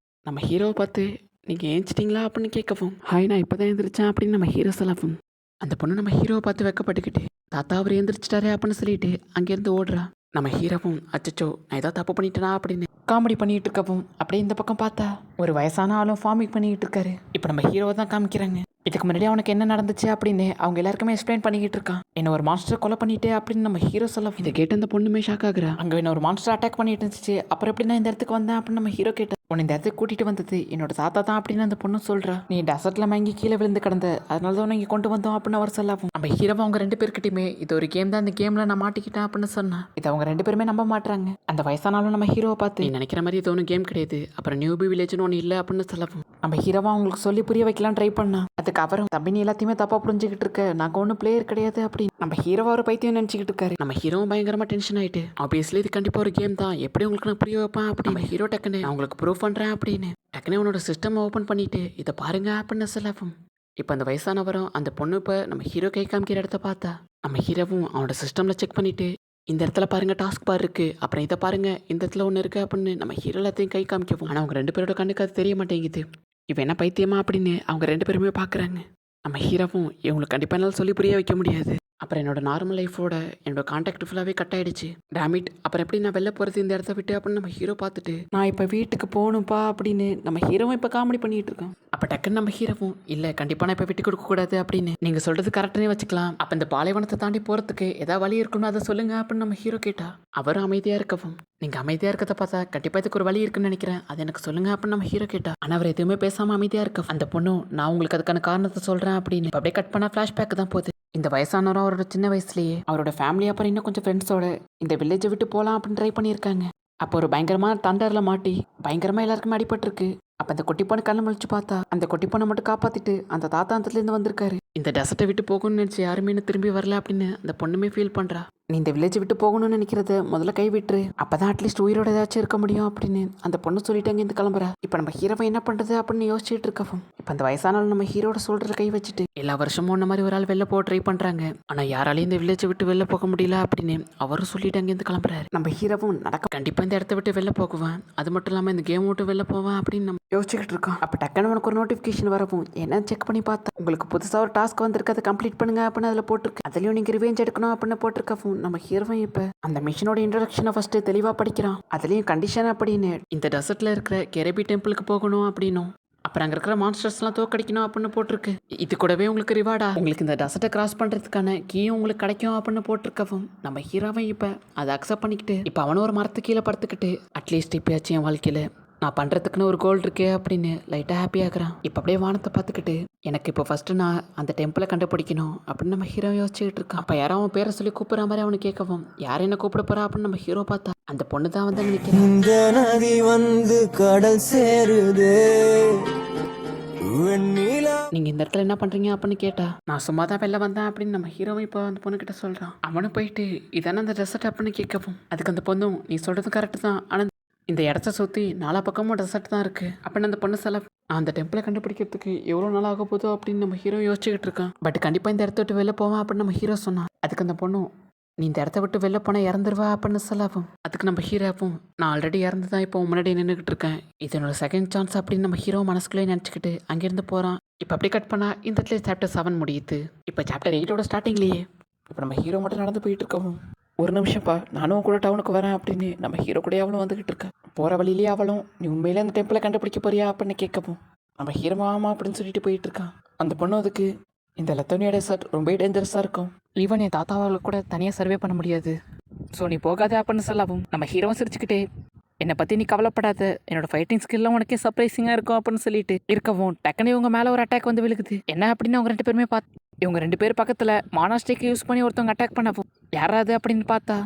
நம்ம ஹீரோவை பார்த்து நீங்கள் ஏஞ்சிட்டிங்களா அப்படின்னு கேட்கவும் ஹாய் நான் இப்போ தான் எழுந்திரிச்சேன் அப்படின்னு நம்ம ஹீரோ சொல்லவும் அந்த பொண்ணு நம்ம ஹீரோவை பார்த்து வெக்கப்பட்டுக்கிட்டு தாத்தா அவர் எழுந்திரிச்சிட்டாரே அப்படின்னு சொல்லிட்டு அங்கேருந்து ஓடுறா. நம்ம ஹீரோவும் அச்சச்சோ நான் ஏதாவது தப்பு பண்ணிட்டேனா அப்படின்னு காமெடி பண்ணிட்டு இருக்கவும் அப்படியே இந்த பக்கம் பார்த்தா ஒரு வயசான ஆளும் ஃபார்மிங் பண்ணிக்கிட்டு இருக்காரு. இப்போ நம்ம ஹீரோவை தான் காமிக்கிறாங்க. இதுக்கு முன்னாடி அவனுக்கு என்ன நடந்துச்சு அப்படின்னு அவங்க எல்லாருக்குமே எக்ஸ்பிளைன் பண்ணிக்கிட்டு இருக்கான். என்ன ஒரு மான்ஸ்டர் கொலை பண்ணிட்டே அப்படின்னு நம்ம ஹீரோ சொல்ல இதை கேட்டு அந்த பொண்ணுமே ஷாக் ஆகுறா. அங்கே என்ன ஒரு மான்ஸ்டர் அட்டாக் பண்ணிட்டு இருந்துச்சு, அப்புறம் எப்படி நான் இந்த இடத்துக்கு வந்தேன் அப்படின்னு நம்ம ஹீரோ கேட்டேன். உன்னை இந்த இடத்துக்கு கூட்டிட்டு வந்தது என்னோட தாத்தா தான் அப்படின்னு அந்த பொண்ணு சொல்றா. நீ டெசர்ட்ல மயங்கி கீழே விழுந்து கிடந்த, அதனால தான் இங்கே கொண்டு வந்தோம் அப்படின்னு அவர் சொல்லாவும் நம்ம ஹீரோவை அவங்க 2 பேர்கிட்டயுமே இது ஒரு கேம் தான், இந்த கேம்ல நான் மாட்டிக்கிட்டேன் அப்படின்னு சொன்னா இதை அவங்க 2 பேருமே நம்ப மாட்டாங்க. அந்த வயசானாலும் நம்ம ஹீரோவை பார்த்து நீ நினைக்கிற மாதிரி இது ஒன்றும் கேம் கிடையாது, அப்புறம் நியூபி வில்லேஜ்னு ஒன்று இல்லை அப்படின்னு சொல்லவும் நம்ம ஹீரோவா அவங்களுக்கு சொல்லி புரிய வைக்கலாம் ட்ரை பண்ணா. அதுக்கு அவரும் தம்பி நீ எல்லாத்தையுமே தப்பா புரிஞ்சுக்கிட்டு இருக்க, நாங்கள் ஒன்றும் பிளேயர் கிடையாது அப்படின்னு நம்ம ஹீரோவா ஒரு பைத்தியம் நினச்சிக்கிட்டு இருக்காரு. நம்ம ஹீரோவும் பயங்கரமா டென்ஷன் ஆயிட்டு ஆப்வியஸ்லி இது கண்டிப்பாக ஒரு கேம் தான், எப்படி உங்களுக்கு நான் புரிய வைப்பேன் அப்படி நம்ம ஹீரோ டக்குன்னு அவங்களுக்கு ப்ரூவ் பண்ணுறேன் அப்படின்னு டக்குன்னு உன்னோட சிஸ்டம் ஓப்பன் பண்ணிட்டு இதை பாருங்க அப்படின்னு சொல்லவும் இப்போ அந்த வயசானவரும் அந்த பொண்ணு இப்போ நம்ம ஹீரோ கை காமிக்கிற இடத்த பார்த்தா நம்ம ஹீரோவும் அவனோட சிஸ்டமில் செக் பண்ணிட்டு இந்த இடத்துல பாருங்க டாஸ்க் பார் இருக்கு, அப்புறம் இதை பாருங்க இந்த இடத்துல ஒன்று இருக்கு அப்படின்னு நம்ம ஹீரோ எல்லாத்தையும் கை காமிக்கவும் ஆனால் அவங்க 2 பேரோட கண்ணுக்கு அது தெரிய மாட்டேங்குது. இவன் என்ன பைத்தியமா அப்படின்னு அவங்க 2 பேருமே பார்க்குறாங்க. நம்ம ஹீரோவும் இவங்களுக்கு கண்டிப்பாக என்னால் சொல்லி புரிய வைக்க முடியாது. அப்புறம் என்னோட நார்மல் லைஃபோட என்னோட கான்டாக்ட் ஃபுல்லாகவே கட் ஆகிடுச்சு. டேமிட் அப்புறம் எப்படி நான் வெளில போகிறது இந்த இடத்த விட்டு அப்படின்னு நம்ம ஹீரோ பார்த்துட்டு நான் இப்போ வீட்டுக்கு போகணும்ப்பா அப்படின்னு நம்ம ஹீரோவும் இப்போ காமெடி பண்ணிகிட்டு இருக்கோம். அப்ப டக்குன்னு நம்ம ஹீரோவும் இல்ல கண்டிப்பா நான் இப்ப விட்டு கொடுக்க கூடாது அப்படின்னு நீங்க சொல்றது கரெக்டானே வச்சுக்கலாம். அப்ப இந்த பாலைவனத்தை தாண்டி போறதுக்கு ஏதாவது வழி இருக்குன்னு அதை சொல்லுங்க அப்படின்னு நம்ம ஹீரோ கேட்டா அவரும் அமைதியா இருக்கவும் நீங்க அமைதியா இருக்கத பார்த்தா கண்டிப்பா இதுக்கு ஒரு வழி இருக்குன்னு நினைக்கிறேன், அது எனக்கு சொல்லுங்க அப்படின்னு நம்ம ஹீரோ கேட்டா. ஆனா அவர் எதுவுமே பேசாம அமைதியா இருக்க அந்த பொண்ணும் நான் உங்களுக்கு அதுக்கான காரணத்தை சொல்றேன் அப்படின்னு அப்படியே கட் பண்ணா பிளாஷ்பேக் தான் போகுது. இந்த வயசானவரும் அவரோட சின்ன வயசுலயே அவரோட ஃபேமிலி அப்புறம் இன்னும் கொஞ்சம் ஃப்ரெண்ட்ஸோட இந்த வில்லேஜை விட்டு போகலாம் அப்படின்னு ட்ரை பண்ணியிருக்காங்க. அப்போ ஒரு பயங்கரமா தண்டர்ல மாட்டி பயங்கரமா எல்லாருக்குமே அடிபட்டிருக்கு. அப்ப அந்த குட்டி பொண்ணு கண்ணு முழிச்சு பார்த்தா அந்த குட்டி பொண்ணை மட்டும் காப்பாத்திட்டு அந்த தாத்தா அந்தத்துல இருந்து வந்திருக்காரு. இந்த டெசர்ட்டை விட்டு போகணும்னு நினைச்சு யாருமே இன்னும் திரும்பி வரல அப்படின்னு அந்த பொண்ணுமே ஃபீல் பண்றா. நீ இந்த வில்லேஜ் விட்டு போகணும்னு நினைக்கிறத முதல்ல கை விட்டுரு, அப்பதான் அட்லீஸ்ட் உயிரோட ஏதாச்சும் இருக்க முடியும் அப்படின்னு அந்த பொண்ணு சொல்லிட்டு அங்க இருந்து கிளம்புறா. இப்ப நம்ம ஹீரோவை என்ன பண்றது அப்படின்னு யோசிச்சுட்டு இருக்கவும் இப்ப அந்த வயசானாலும் நம்ம ஹீரோட சொல்ற கை வச்சுட்டு எல்லா வருஷமும் இந்த மாதிரி ஒரு ஆள் வெளில போக ட்ரை பண்றாங்க, ஆனா யாராலையும் இந்த வில்லேஜை விட்டு வெளில போக முடியல அப்படின்னு அவரும் சொல்லிட்டு அங்க இருந்து கிளம்புறாரு. நம்ம ஹீரோவும் நடக்க கண்டிப்பா இந்த இடத்த விட்டு வெளில போகுவேன், அது மட்டும் இல்லாம இந்த கேம் விட்டு வெளில போவேன் அப்படின்னு நம்ம யோசிச்சுக்கிட்டு இருக்கோம். அப்ப டக்குன்னு உனக்கு ஒரு நோட்டிபிகேஷன் வரவும் என்ன செக் பண்ணி பார்த்தா உங்களுக்கு புதுசா ஒரு டாஸ்க் வந்திருக்கு, அதை கம்ப்ளீட் பண்ணுங்க அப்படின்னு அதுல போட்டிருக்கு. அதுலயும் நீங்க ரிவெஞ்ச் எடுக்கணும் அப்படின்னு போட்டிருக்கவும் நம்ம ஹீரோவும் இப்ப அந்த மிஷனோட இன்ட்ரோடக்ஷனை ஃபர்ஸ்ட் தெளிவா படிக்கிறான். அதுலயும் கண்டிஷன் அப்படின்னு இந்த டெசர்ட்ல இருக்கிற கெரபி டெம்பிளுக்கு போகணும் அப்படின்னும் அப்புறம் அங்க இருக்கிற மான்ஸ்டர்ஸ்லாம் தோக்கடிக்கணும் அப்படின்னு போட்டிருக்கு. இது கூடவே உங்களுக்கு ரிவார்டா உங்களுக்கு இந்த டெசர்ட்டை கிராஸ் பண்றதுக்கான கீயும் உங்களுக்கு கிடைக்கும் அப்படின்னு போட்டிருக்கவும் நம்ம ஹீரோவும் இப்ப அதை அக்செப்ட் பண்ணிக்கிட்டு இப்ப அவனும் ஒரு மரத்து கீழே படுத்துக்கிட்டு அட்லீஸ்ட் இப்பயாச்சும் என் வாழ்க்கையில நான் பண்ணுறதுக்குன்னு ஒரு கோல் இருக்கே அப்படின்னு லைட்டாக ஹாப்பியாகிறான். இப்போ அப்படியே வானத்தை பார்த்துக்கிட்டு எனக்கு இப்போ ஃபஸ்ட்டு நான் அந்த டெம்பிளை கண்டுபிடிக்கணும் அப்படின்னு நம்ம ஹீரோ யோசிச்சுக்கிட்டு இருக்கான். அப்போ யாரும் அவன் பேரை சொல்லி கூப்பிட்ற மாதிரி அவனு கேட்கவும் யார் என்ன கூப்பிட போறா அப்படின்னு நம்ம ஹீரோ பார்த்தா அந்த பொண்ணு தான் வந்து நினைக்கிறேன். இந்த நதி வந்து கடல் சேருதே வெண்ணிலா. நீங்க இந்த இடத்துல என்ன பண்றீங்க அப்படின்னு கேட்டா நான் சும்மா தான் வெளில வந்தேன் அப்படின்னு நம்ம ஹீரோவை இப்போ அந்த பொண்ணு கிட்ட சொல்றான். அவனும் போயிட்டு இதானே அந்த டெசர்ட் அப்படின்னு கேட்கவும் அதுக்கு அந்த பொண்ணும் நீ சொல்றது கரெக்டு தான், ஆனால் இந்த இடத்த சுற்றி நாலா பக்கமும் டெசர்ட் தான் இருக்குது அப்படின்னு அந்த பொண்ணு சொல்ல அந்த டெம்பிளை கண்டுபிடிக்கிறதுக்கு எவ்வளோ நாள் ஆக போதோ அப்படின்னு நம்ம ஹீரோ யோசிச்சுக்கிட்டு இருக்கான். பட் கண்டிப்பாக இந்த இடத்த விட்டு வெளில போவான் அப்படின்னு நம்ம ஹீரோ சொன்னான். அதுக்கு அந்த பொண்ணும் நீ இந்த இடத்த விட்டு வெளில போனால் இறந்துருவா அப்படின்னு சொல்லவும் அதுக்கு நம்ம ஹீரோவும் நான் ஆல்ரெடி இறந்து தான் இப்போ முன்னாடி நின்றுக்கிட்டு இருக்கேன், இது என்னோட செகண்ட் சான்ஸ் அப்படின்னு நம்ம ஹீரோ மனசுக்குள்ளே நினச்சிக்கிட்டு அங்கேருந்து போகிறான். இப்போ அப்படி கட் பண்ணால் இந்த இடத்துல சாப்டர் 7 முடியுது. இப்போ சாப்டர் 8ஓட ஸ்டார்டிங்லேயே இப்போ நம்ம ஹீரோ மட்டும் நடந்து போயிட்டு இருக்கவும் ஒரு நிமிஷம்ப்பா நானும் கூட டவுனுக்கு வரேன் அப்படின்னு நம்ம ஹீரோ கூட அவளும் வந்துகிட்டு இருக்கா. போகிற வழியிலேயே அவளும் நீ உண்மையிலே அந்த டெம்பிளை கண்டுபிடிக்க போறியா அப்படின்னு கேட்கவும் நம்ம ஹீரோ ஆமா அப்படின்னு சொல்லிட்டு போயிட்டு இருக்கான். அந்த பொண்ணு அதுக்கு இந்த லத்தோனியா டெசர்ட் ரொம்ப டேஞ்சரஸாக இருக்கும், ஈவன் என் தாத்தாவால் கூட தனியாக சர்வே பண்ண முடியாது, ஸோ நீ போகாத அப்படின்னு சொல்லவும் நம்ம ஹீரோவும் சிரிச்சுக்கிட்டே என்னை பற்றி நீ கவலைப்படாத, என்னோட ஃபைட்டிங் ஸ்கில்லாம் உனக்கே சர்ப்ரைசிங்காக இருக்கும் அப்படின்னு சொல்லிட்டு இருக்கவும் டக்குனு இவங்க மேலே ஒரு அட்டாக் வந்து விழுகுது. என்ன அப்படின்னு அவங்க 2 பேருமே இவங்க 2 பேர் பக்கத்தில் மானாஸ்டிக் யூஸ் பண்ணி ஒருத்தவங்க அட்டாக் பண்ணவும் யாராவது அப்படின்னு பார்த்தா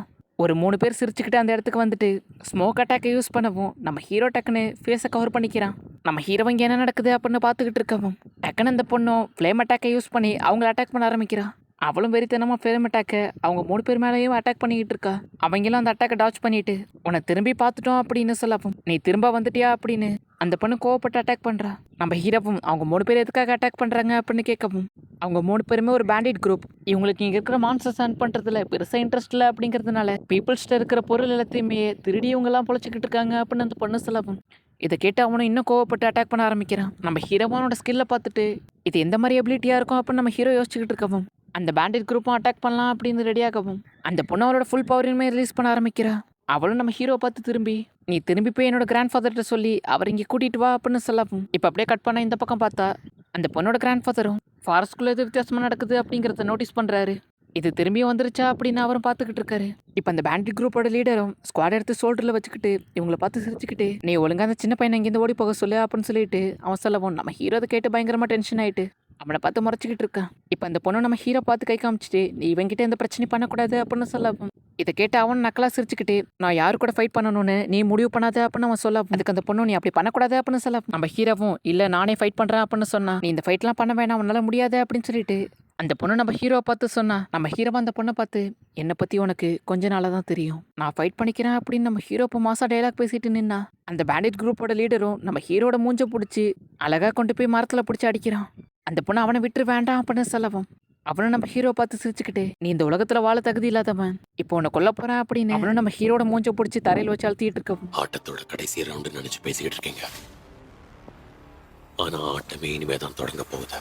ஒரு 3 பேர் சிரிச்சுக்கிட்டு அந்த இடத்துக்கு வந்துட்டு ஸ்மோக் அட்டாக்கை யூஸ் பண்ணவும் நம்ம ஹீரோ டக்குன்னு ஃபேஸை கவர் பண்ணிக்கிறான். நம்ம ஹீரோ இங்கே என்ன நடக்குது அப்படின்னு பார்த்துக்கிட்டு இருக்கவும் டக்குன்னு அந்த பொண்ணும் ஃப்ளேம் அட்டாக்கை யூஸ் பண்ணி அவங்கள அட்டாக் பண்ண ஆரம்பிக்கிறான். அவளும் வெறித்தனமாக ஃப்ளேம் அட்டாக்கை அவங்க 3 பேர் மேலேயும் அட்டாக் பண்ணிக்கிட்டு இருக்கா. அவங்களும் அந்த அட்டாக்கை டாச் பண்ணிட்டு உன்னை திரும்பி பார்த்துட்டோம் அப்படின்னு சொல்லவும் நீ திரும்ப வந்துட்டியா அப்படின்னு அந்த பொண்ணு கோவப்பட்டு அட்டாக் பண்ணுறா. நம்ம ஹீரோவும் அவங்க 3 பேர் எதுக்காக அட்டாக் பண்ணுறாங்க அப்படின்னு கேட்கவும் அவங்க 3 பேருமே ஒரு பேண்டிட் குரூப், இவங்களுக்கு இங்கே இருக்கிற மான்ஸ்டர்ஸ் அண்ட் பண்ணுறதுல பெருசாக இன்ட்ரெஸ்ட் இல்லை அப்படிங்கிறதுனால பீப்புள்ஸ்ட்ட இருக்கிற பொருள் எல்லாத்தையுமே திருடி இவங்கெல்லாம் பொழைச்சிக்கிட்டு இருக்காங்க அப்படின்னு அந்த பொண்ணு சொல்லவும் இதை கேட்டு அவனும் இன்னும் கோவப்பட்டு அட்டாக் பண்ண ஆரம்பிக்கிறான். நம்ம ஹீரோவானோட ஸ்கில்லை பார்த்துட்டு இது எந்த மாதிரி எபிலிட்டியாக இருக்கும் அப்படின்னு நம்ம ஹீரோ யோசிச்சுக்கிட்டு இருக்கவும் அந்த பேண்டிட் குரூப்பும் அட்டாக் பண்ணலாம் அப்படின்னு ரெடியாகவும் அந்த பொண்ணு அவளோட ஃபுல் பவரையுமே ரிலீஸ் பண்ண ஆரம்பிக்கிறா. அவளும் நம்ம ஹீரோ பார்த்து திரும்பி நீ திரும்பி போய் என்னோட கிராண்ட் ஃபாதர்கிட்ட சொல்லி அவர் இங்கே கூட்டிகிட்டு வா அப்படின்னு சொல்லவும் இப்போ அப்படியே கட் பண்ண இந்த பக்கம் பார்த்தா அந்த பொண்ணோட கிராண்ட் ஃபாதரும் ஃபாரஸ்ட்குள்ளே எது வித்தியாசமாக நடக்குது அப்படிங்கிறத நோட்டீஸ் பண்ணுறாரு. இது திரும்பியும் வந்துருச்சா அப்படின்னு அவரும் பார்த்துக்கிட்டு இருக்காரு. இப்போ அந்த பேண்டிட் குரூப்போட லீடரும் ஸ்குவாட் எடுத்து ஷோல்டரில் வச்சுக்கிட்டு இவங்களை பார்த்து சிரிச்சுக்கிட்டு நீ ஒழுங்காக அந்த சின்ன பையனை இங்கேருந்து ஓடி போக சொல்லு அப்படின்னு சொல்லிட்டு அவன் சொல்லவும் நம்ம ஹீரோ அதை கேட்டு பயங்கரமாக டென்ஷன் ஆகிட்டு அவனை பார்த்து முறைச்சிக்கிட்டு இருக்கான். இப்போ அந்த பொண்ணு நம்ம ஹீரோ பார்த்து கை காமிச்சிட்டு நீ இவங்கிட்ட எந்த பிரச்சனையும் பண்ணக்கூடாது அப்படின்னு சொல்லவும் இதை கேட்டு அவன் நக்கலா சிரிச்சுக்கிட்டு நான் யாரு கூட ஃபைட் பண்ணணும்னு நீ முடிவு பண்ணாத அப்படின்னு அவன் சொல்ல அதுக்கு அந்த பொண்ணு நீ அப்படி பண்ணக்கூடாது அப்படின்னு சொல்ல நம்ம ஹீரோவும் இல்லை நானே ஃபைட் பண்ணுறேன் அப்படின்னு சொன்னா நீ இந்த ஃபைட்லாம் பண்ண வேணாம் உன்னால முடியாது அப்படின்னு சொல்லிட்டு அந்த பொண்ணு நம்ம ஹீரோவை பார்த்து சொன்னா நம்ம ஹீரோவை அந்த பொண்ணை பார்த்து என்னை பற்றி உனக்கு கொஞ்ச நாளாக தான் தெரியும், நான் ஃபைட் பண்ணிக்கிறேன் அப்படின்னு நம்ம ஹீரோ இப்போ மாசா டைலாக் பேசிட்டு நின்னா அந்த பேண்டிட் குரூப்போட லீடரும் நம்ம ஹீரோட மூஞ்ச பிடிச்சி அழகா கொண்டு போய் மரத்தில் பிடிச்சி அடிக்கிறான். அந்த பொண்ணு அவனை விட்டு வேண்டாம் அப்படின்னு சொல்லவும் அவனும் நம்ம ஹீரோ பார்த்து சிரிச்சுக்கிட்டு நீ இந்த உலகத்துல வாழ தகுதி இல்லாதவன், இப்போ உன்னை கொல்ல போறான் அப்படின்னு அவனும் நம்ம ஹீரோட மூஞ்ச பிடிச்சி தரையில் வச்சு அழுத்திட்டு இருக்கவும் ஆட்டத்தோட கடைசி ரவுண்டு நினைச்சு பேசிக்கிட்டு இருக்கீங்க, ஆனா ஆட்டமே இனிமே தான் தொடங்க போகுது.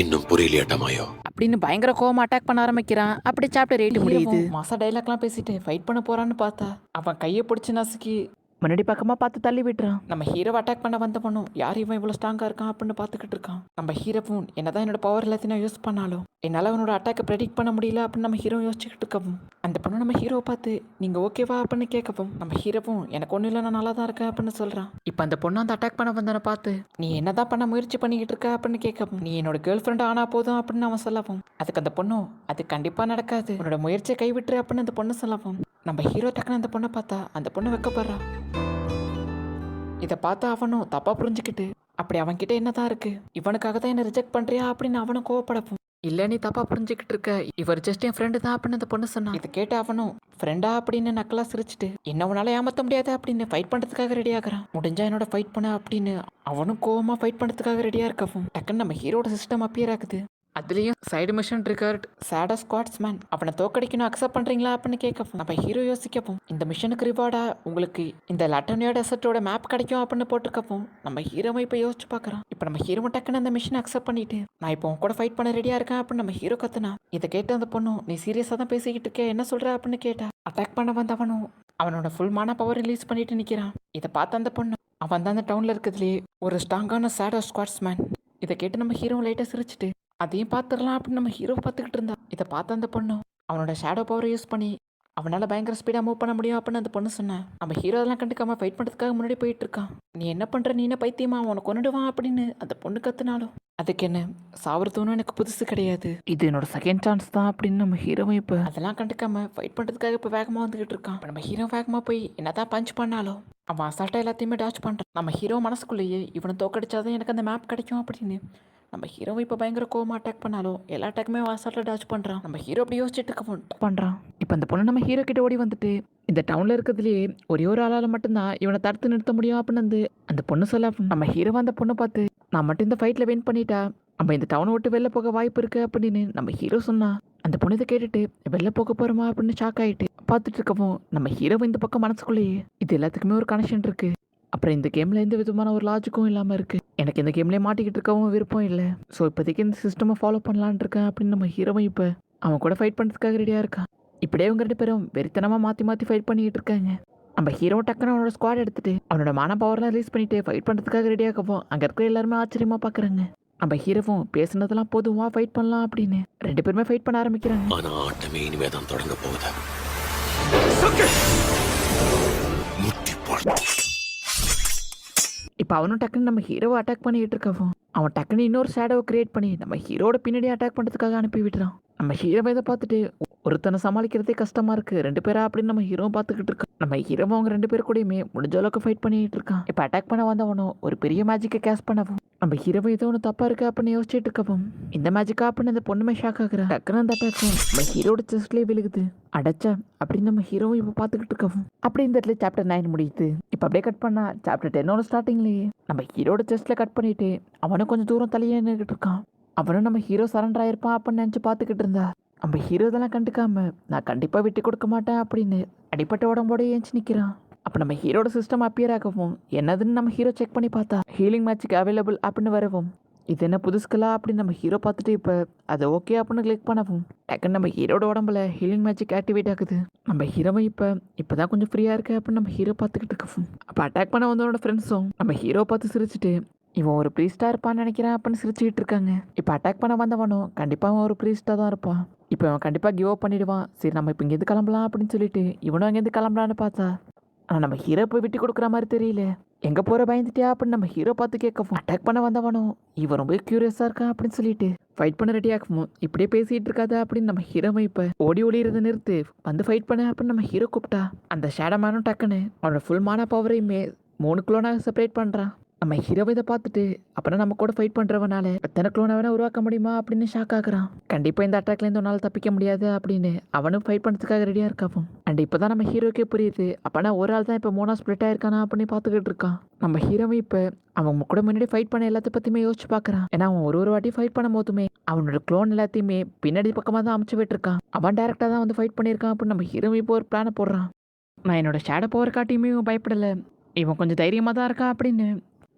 இன்னும் புரியலையாட்டமாயோ அப்படின்னு பயங்கர கோவமா அட்டாக் பண்ண ஆரம்பிக்கிறான். அப்படி சாப்டர் 8 முடியுது. மாசா டைலாக்லாம் பேசிட்டு ஃபைட் பண்ண போறான்னு பார்த்தா அவன் கையை பிடிச்சி நசுக்கி முன்னாடி பக்கமாக பார்த்து தள்ளி விட்டுறான். நம்ம ஹீரோவை அட்டாக் பண்ண வந்த பொண்ணும் யார் இவன் இவ்வளோ ஸ்ட்ராங்காக இருக்கான் அப்படின்னு பார்த்துக்கிட்டு இருக்கான். நம்ம ஹீரோவும் என்னதான் என்னோட பவர் எல்லாத்தையும் நான் யூஸ் பண்ணாலும் என்னால் அவனோட அட்டாக்கை ப்ரெடிக்ட் பண்ண முடியல அப்படின்னு நம்ம ஹீரோ யோசிச்சுக்கிட்டு இருக்கவும் அந்த பொண்ணு நம்ம ஹீரோவை பார்த்து நீங்கள் ஓகேவா அப்படின்னு கேட்கவும் நம்ம ஹீரோவும் எனக்கு ஒன்றும் இல்லை நான் நல்லா தான் இருக்கேன் அப்படின்னு சொல்கிறான். இப்போ அந்த பொண்ணு அந்த அட்டாக் பண்ண வந்தவனை பார்த்து நீ என்னதான் பண்ண முயற்சி பண்ணிக்கிட்டு இருக்க அப்படின்னு கேட்கவும் நீ என்னோட கேர்ள் ஃப்ரெண்ட் ஆனா போதும் அப்படின்னு அவன் சொல்லவும் அதுக்கு அந்த பொண்ணும் அது கண்டிப்பாக நடக்காது உன்னோட முயற்சியை கைவிட்டுரு அப்படின்னு அந்த பொண்ணு சொல்லவும் நம்ம ஹீரோ டக்குன்னு அந்த பொண்ணை பார்த்தா அந்த பொண்ணு வெக்கப்படுறா. இதை பார்த்து அவனும் தப்பாக புரிஞ்சுக்கிட்டு அப்படி அவன்கிட்ட என்னதான் இருக்கு இவனுக்காக தான் என்ன ரிஜெக்ட் பண்ணுறியா அப்படின்னு அவனும் கோவப்படவும் இல்லை நீ தப்பாக புரிஞ்சுக்கிட்டு இருக்க இவர் ஜஸ்ட் என் ஃப்ரெண்டு தான் அப்படின்னு அந்த பொண்ணு சொன்னான். இதை கேட்டு அவனும் ஃப்ரெண்டா அப்படின்னு நக்கலா சிரிச்சிட்டு என்ன உன்னால ஏமாற்ற முடியாது அப்படின்னு ஃபைட் பண்ணுறதுக்காக ரெடி ஆகிறான். முடிஞ்சா என்னோட ஃபைட் பண்ண அப்படின்னு அவனும் கோவமாக ஃபைட் பண்ணுறதுக்காக ரெடியாக இருக்கவும் டக்குன்னு நம்ம ஹீரோட சிஸ்டம் அப்பியர் ஆகுது. அதுலேயும் சைடு மிஷன் ரிகார்ட் சேடா ஸ்குவாட்ஸ்மேன் அவனை தோக்கடிக்கணும் அக்செப்ட் பண்ணுறீங்களா அப்படின்னு கேட்கவும் நம்ம ஹீரோ யோசிக்கவும் இந்த மிஷனுக்கு ரிவார்டா உங்களுக்கு இந்த லட்டனியா டெசர்ட்டோட மேப் கிடைக்கும் அப்படின்னு போட்டிருக்கவும் நம்ம ஹீரோவை இப்போ யோசிச்சு பார்க்குறான். இப்போ நம்ம ஹீரோ டக்குன்னு அந்த மிஷனை அக்செப்ட் பண்ணிட்டு நான் இப்போ உன் கூட ஃபைட் பண்ண ரெடியாக இருக்கேன் அப்படின்னு நம்ம ஹீரோ கத்துனா. இதை கேட்டு அந்த பொண்ணும் நீ சீரியஸாக தான் பேசிக்கிட்டு இருக்க என்ன சொல்கிற அப்படின்னு கேட்டா. அட்டாக் பண்ண வந்தவனும் அவனோட ஃபுல்மான பவர் ரிலீஸ் பண்ணிட்டு நிற்கிறான். இதை பார்த்து அந்த பொண்ணு அவன் தான் அந்த டவுனில் இருக்கிறதுலே ஒரு ஸ்ட்ராங்கான சேடா ஸ்குவாட்ஸ்மேன். இதை கேட்டு நம்ம ஹீரோ லைட்டாக சிரிச்சிட்டு அதையும் பார்த்துடலாம் அப்படின்னு நம்ம ஹீரோ பார்த்துக்கிட்டு இருந்தா. இதை பார்த்து அந்த பொண்ணு அவனோட ஷேடோ பவரை யூஸ் பண்ணி அவனால் பயங்கர ஸ்பீடாக மூவ் பண்ண முடியும் அப்படின்னு அந்த பொண்ணு சொன்னேன். நம்ம ஹீரோ அதெல்லாம் கண்டுக்காம ஃபைட் பண்ணுறதுக்காக முன்னாடி போயிட்டு இருக்கான். நீ என்ன பண்ணுற நீ என்ன பைத்தியமா அவனை கொண்டுடுவான் அப்படின்னு அந்த பொண்ணு கத்துனாலும் அதுக்கு என்ன சாவரத்தோன்னு எனக்கு புதுசு கிடையாது இது என்னோட செகண்ட் சான்ஸ் தான் அப்படின்னு நம்ம ஹீரோவை இப்போ அதெல்லாம் கண்டுக்காம ஃபைட் பண்ணுறதுக்காக இப்போ வேகமாக வந்துகிட்டு இருக்கான். இப்போ நம்ம ஹீரோ வேகமாக போய் என்னதான் பஞ்ச் பண்ணாலும் அவன் அசால்ட்டாக எல்லாத்தையுமே டாச் பண்ணுறான். நம்ம ஹீரோ மனசுக்குள்ளேயே இவனை தோக்கடிச்சாதான் எனக்கு அந்த மேப் கிடைக்கும் அப்படின்னு நம்ம ஹீரோவை இப்போ பயங்கர கோவமாக அட்டாக் பண்ணாலும் எல்லா அட்டாக்குமே வாசாட்டில் டாச் பண்ணுறான். நம்ம ஹீரோ அப்படி யோசிச்சுட்டு இருக்க பண்ணுறான். இப்போ அந்த பொண்ணு நம்ம ஹீரோ கிட்ட ஓடி வந்துட்டு இந்த டவுனில் இருக்கிறதுலேயே ஒரே ஒரு ஆளால் மட்டும்தான் இவனை தடுத்து நிறுத்த முடியும் அப்படின்னு அந்த பொண்ணு சொல்ல நம்ம ஹீரோ அந்த பொண்ணை பார்த்து நான் மட்டும் இந்த ஃபைட்டில் வின் பண்ணிட்டா நம்ம இந்த டவுனை விட்டு வெளில போக வாய்ப்பு இருக்கு அப்படின்னு நம்ம ஹீரோ சொன்னா. அந்த பொண்ணு இதை கேட்டுட்டு வெளில போக போகிறோமா அப்படின்னு ஷாக் ஆகிட்டு பார்த்துட்டு இருக்கவும் நம்ம ஹீரோவை இந்த பக்கம் மனசுக்குள்ளேயே இது எல்லாத்துக்குமே ஒரு கனெக்ஷன் இருக்கு. அப்புறம் இந்த கேமில் எந்த விதமான ஒரு லாஜிக்கும் இல்லாமல் இருக்குது. எனக்கு இந்த கேம்லேயே மாட்டிக்கிட்டு இருக்கவும் விருப்பம் இல்லை. ஸோ இப்போதைக்கு இந்த சிஸ்டமை ஃபாலோ பண்ணலான் இருக்கேன் அப்படின்னு நம்ம ஹீரோவை இப்போ அவன் கூட ஃபைட் பண்ணுறதுக்காக ரெடியாக இருக்கான். இப்படியே அவங்க 2 பேரும் வெறித்தனமாக மாற்றி ஃபைட் பண்ணிக்கிட்டு இருக்காங்க. நம்ம ஹீரோ டக்குன்னு அவனோட ஸ்குவாட் எடுத்துட்டு அவனோட மான பவர்லாம் ரிலீஸ் பண்ணிட்டு ஃபைட் பண்ணுறதுக்காக ரெடியாகவும் அங்கே இருக்கிற எல்லாருமே ஆச்சரியமாக பார்க்குறாங்க. நம்ம ஹீரோவும் பேசுனதெல்லாம் போதுமா ஃபைட் பண்ணலாம் அப்படின்னு 2 பேருமே ஃபைட் பண்ண ஆரம்பிக்கிறாங்க. ஆனா ஆட்டமே இனிமே தான் தொடங்க போகுது. இப்போ அவனும் டக்குன்னு நம்ம ஹீரோவை அட்டாக் பண்ணிக்கிட்டு இருக்கவும் அவன் டக்குன்னு இன்னொரு ஷேடோவை கிரியேட் பண்ணி நம்ம ஹீரோட பின்னாடி அட்டாக் பண்ணுறதுக்காக அனுப்பி விட்டுறான். நம்ம ஹீரோவை இதை பார்த்துட்டு ஒருத்தனை சமாளிக்கிறதே கஷ்டமாக இருக்குது 2 பேரா அப்படின்னு நம்ம ஹீரோவை பார்த்துக்கிட்டு இருக்கோம். நம்ம ஹீரோவை அவங்க 2 பேர் கூடயுமே முடிஞ்ச அளவுக்கு ஃபைட் பண்ணிக்கிட்டு இருக்கான். இப்போ அட்டாக் பண்ண வந்தவனும் ஒரு பெரிய மேஜிக்கை கேஷ் பண்ணவும் நம்ம ஹீரோவை ஏதோ ஒன்று தப்பாக இருக்கு அப்படின்னு யோசிச்சுட்டு இருக்கவும் இந்த மேஜிக்கா அப்படின்னு அந்த பொண்ணுமே ஷாக் ஆகுறா. டக்குன்னு அந்த அட்டாக்கும் நம்ம ஹீரோட செஸ்ட்லேயே விழுகுது. அடைச்சா அப்படின்னு நம்ம ஹீரோவை இப்போ பார்த்துக்கிட்டு இருக்கவும் அப்படி இந்த இடத்துல சாப்டர் 9 முடியுது. இப்போ அப்படியே கட் பண்ணா சாப்டர் 10 ஸ்டார்டிங்லேயே நம்ம ஹீரோட செஸ்ட்டில் கட் பண்ணிட்டு அவனும் கொஞ்சம் தூரம் தலையே நின்றுக்கிட்டு இருக்கான். அவனும் நம்ம ஹீரோ சரண்டர் ஆயிருப்பான் அப்படின்னு நினச்சி பார்த்துக்கிட்டு இருந்தா. நம்ம ஹீரோ இதெல்லாம் கண்டுக்காம நான் கண்டிப்பாக விட்டு கொடுக்க மாட்டேன் அப்படின்னு அடிப்பட்ட உடம்போட ஏஞ்சி நிற்கிறான். அப்போ நம்ம ஹீரோட சிஸ்டம் அப்பியர் ஆகவும் என்னதுன்னு நம்ம ஹீரோ செக் பண்ணி பார்த்தா ஹீலிங் மேட்சுக்கு அவைலபிள் அப்படின்னு வரவும் இது என்ன புதுசுக்கலா அப்படின்னு நம்ம ஹீரோ பார்த்துட்டு இப்போ அது ஓகே அப்படின்னு கிளிக் பண்ணவும் டக்குன்னு நம்ம ஹீரோட உடம்புல ஹீலிங் மேஜிக் ஆக்டிவேட் ஆகுது. நம்ம ஹீரோவை இப்போ தான் கொஞ்சம் ஃப்ரீயாக இருக்கு அப்படின்னு நம்ம ஹீரோ பார்த்துக்கிட்டு இருக்கவும் அப்போ அட்டாக் பண்ண வந்தவனோட ஃப்ரெண்ட்ஸும் நம்ம ஹீரோ பார்த்து சிரிச்சுட்டு இவன் ஒரு ப்ரீஸ்டாக இருப்பான்னு நினைக்கிறேன் அப்படின்னு சிரிச்சுக்கிட்டு இருக்காங்க. இப்போ அட்டாக் பண்ண வந்தவனும் கண்டிப்பாக அவன் ஒரு ப்ரீஸ்டாக தான் இருப்பான். இப்போ அவன் கண்டிப்பாக கிவ் அப் பண்ணிடுவான். சரி நம்ம இப்போ இங்கேருந்து கிளம்பலாம் அப்படின்னு சொல்லிட்டு இவனும் அங்கேருந்து கிளம்பலான்னு பார்த்தா ஆனால் நம்ம ஹீரோ போய் விட்டு கொடுக்குற மாதிரி தெரியல. எங்கே போகிற பயந்துட்டியா அப்படின்னு நம்ம ஹீரோ பார்த்து கேட்கவும் அட்டாக் பண்ண வந்தவனும் இவன் ரொம்ப க்யூரியஸாக இருக்கான் அப்படின்னு சொல்லிட்டு ஃபைட் பண்ண ரெடி ஆகும். இப்படியே பேசிகிட்டு இருக்காத அப்படின்னு நம்ம ஹீரோவை இப்போ ஓடி ஓடிறத நிறுத்து வந்து ஃபைட் பண்ண அப்படின்னு நம்ம ஹீரோ கூப்பிட்டா அந்த ஷேடமானும் டக்குன்னு அவனோட ஃபுல் மான பவரையுமே 3 குளோனாக செப்பரேட் பண்ணுறான். நம்ம ஹீரோவை இதை பார்த்துட்டு அப்புறம் நம்ம கூட ஃபைட் பண்ணுறவனால எத்தனை குளோனை வேணால் உருவாக்க முடியுமா அப்படின்னு ஷாக் ஆகுறான். கண்டிப்பாக இந்த அட்டாக்லேருந்து ஒன்றால் தப்பிக்க முடியாது அப்படின்னு அவனும் ஃபைட் பண்ணுறதுக்காக ரெடியாக இருக்காவும். அண்ட் இப்போ தான் நம்ம ஹீரோக்கே புரியுது அப்போனா ஒரு ஆள் தான் இப்போ 3 ஸ்ப்ளிட் ஆயிருக்கானா அப்படின்னு பார்த்துக்கிட்டு இருக்கான். நம்ம ஹீரோவை இப்போ அவன் கூட முன்னாடி ஃபைட் பண்ண எல்லாத்த பற்றியுமே யோசிச்சு பார்க்குறான். ஏன்னா அவன் ஒரு வாட்டி ஃபைட் பண்ணும் போதுமே அவனோட க்ளோன் எல்லாத்தையுமே பின்னாடி பக்கமாக தான் அமைச்சு விட்டுருக்கான். அவன் டேரெக்டாக தான் வந்து ஃபைட் பண்ணியிருக்கான் அப்படின்னு நம்ம ஹீரோவை இப்போ ஒரு பிளானை போடுறான். நான் என்னோட ஷேடோ பவர் காட்டியுமே இவன் பயப்படலை, இவன் கொஞ்சம் தைரியமாக தான் இருக்கான் அப்படின்னு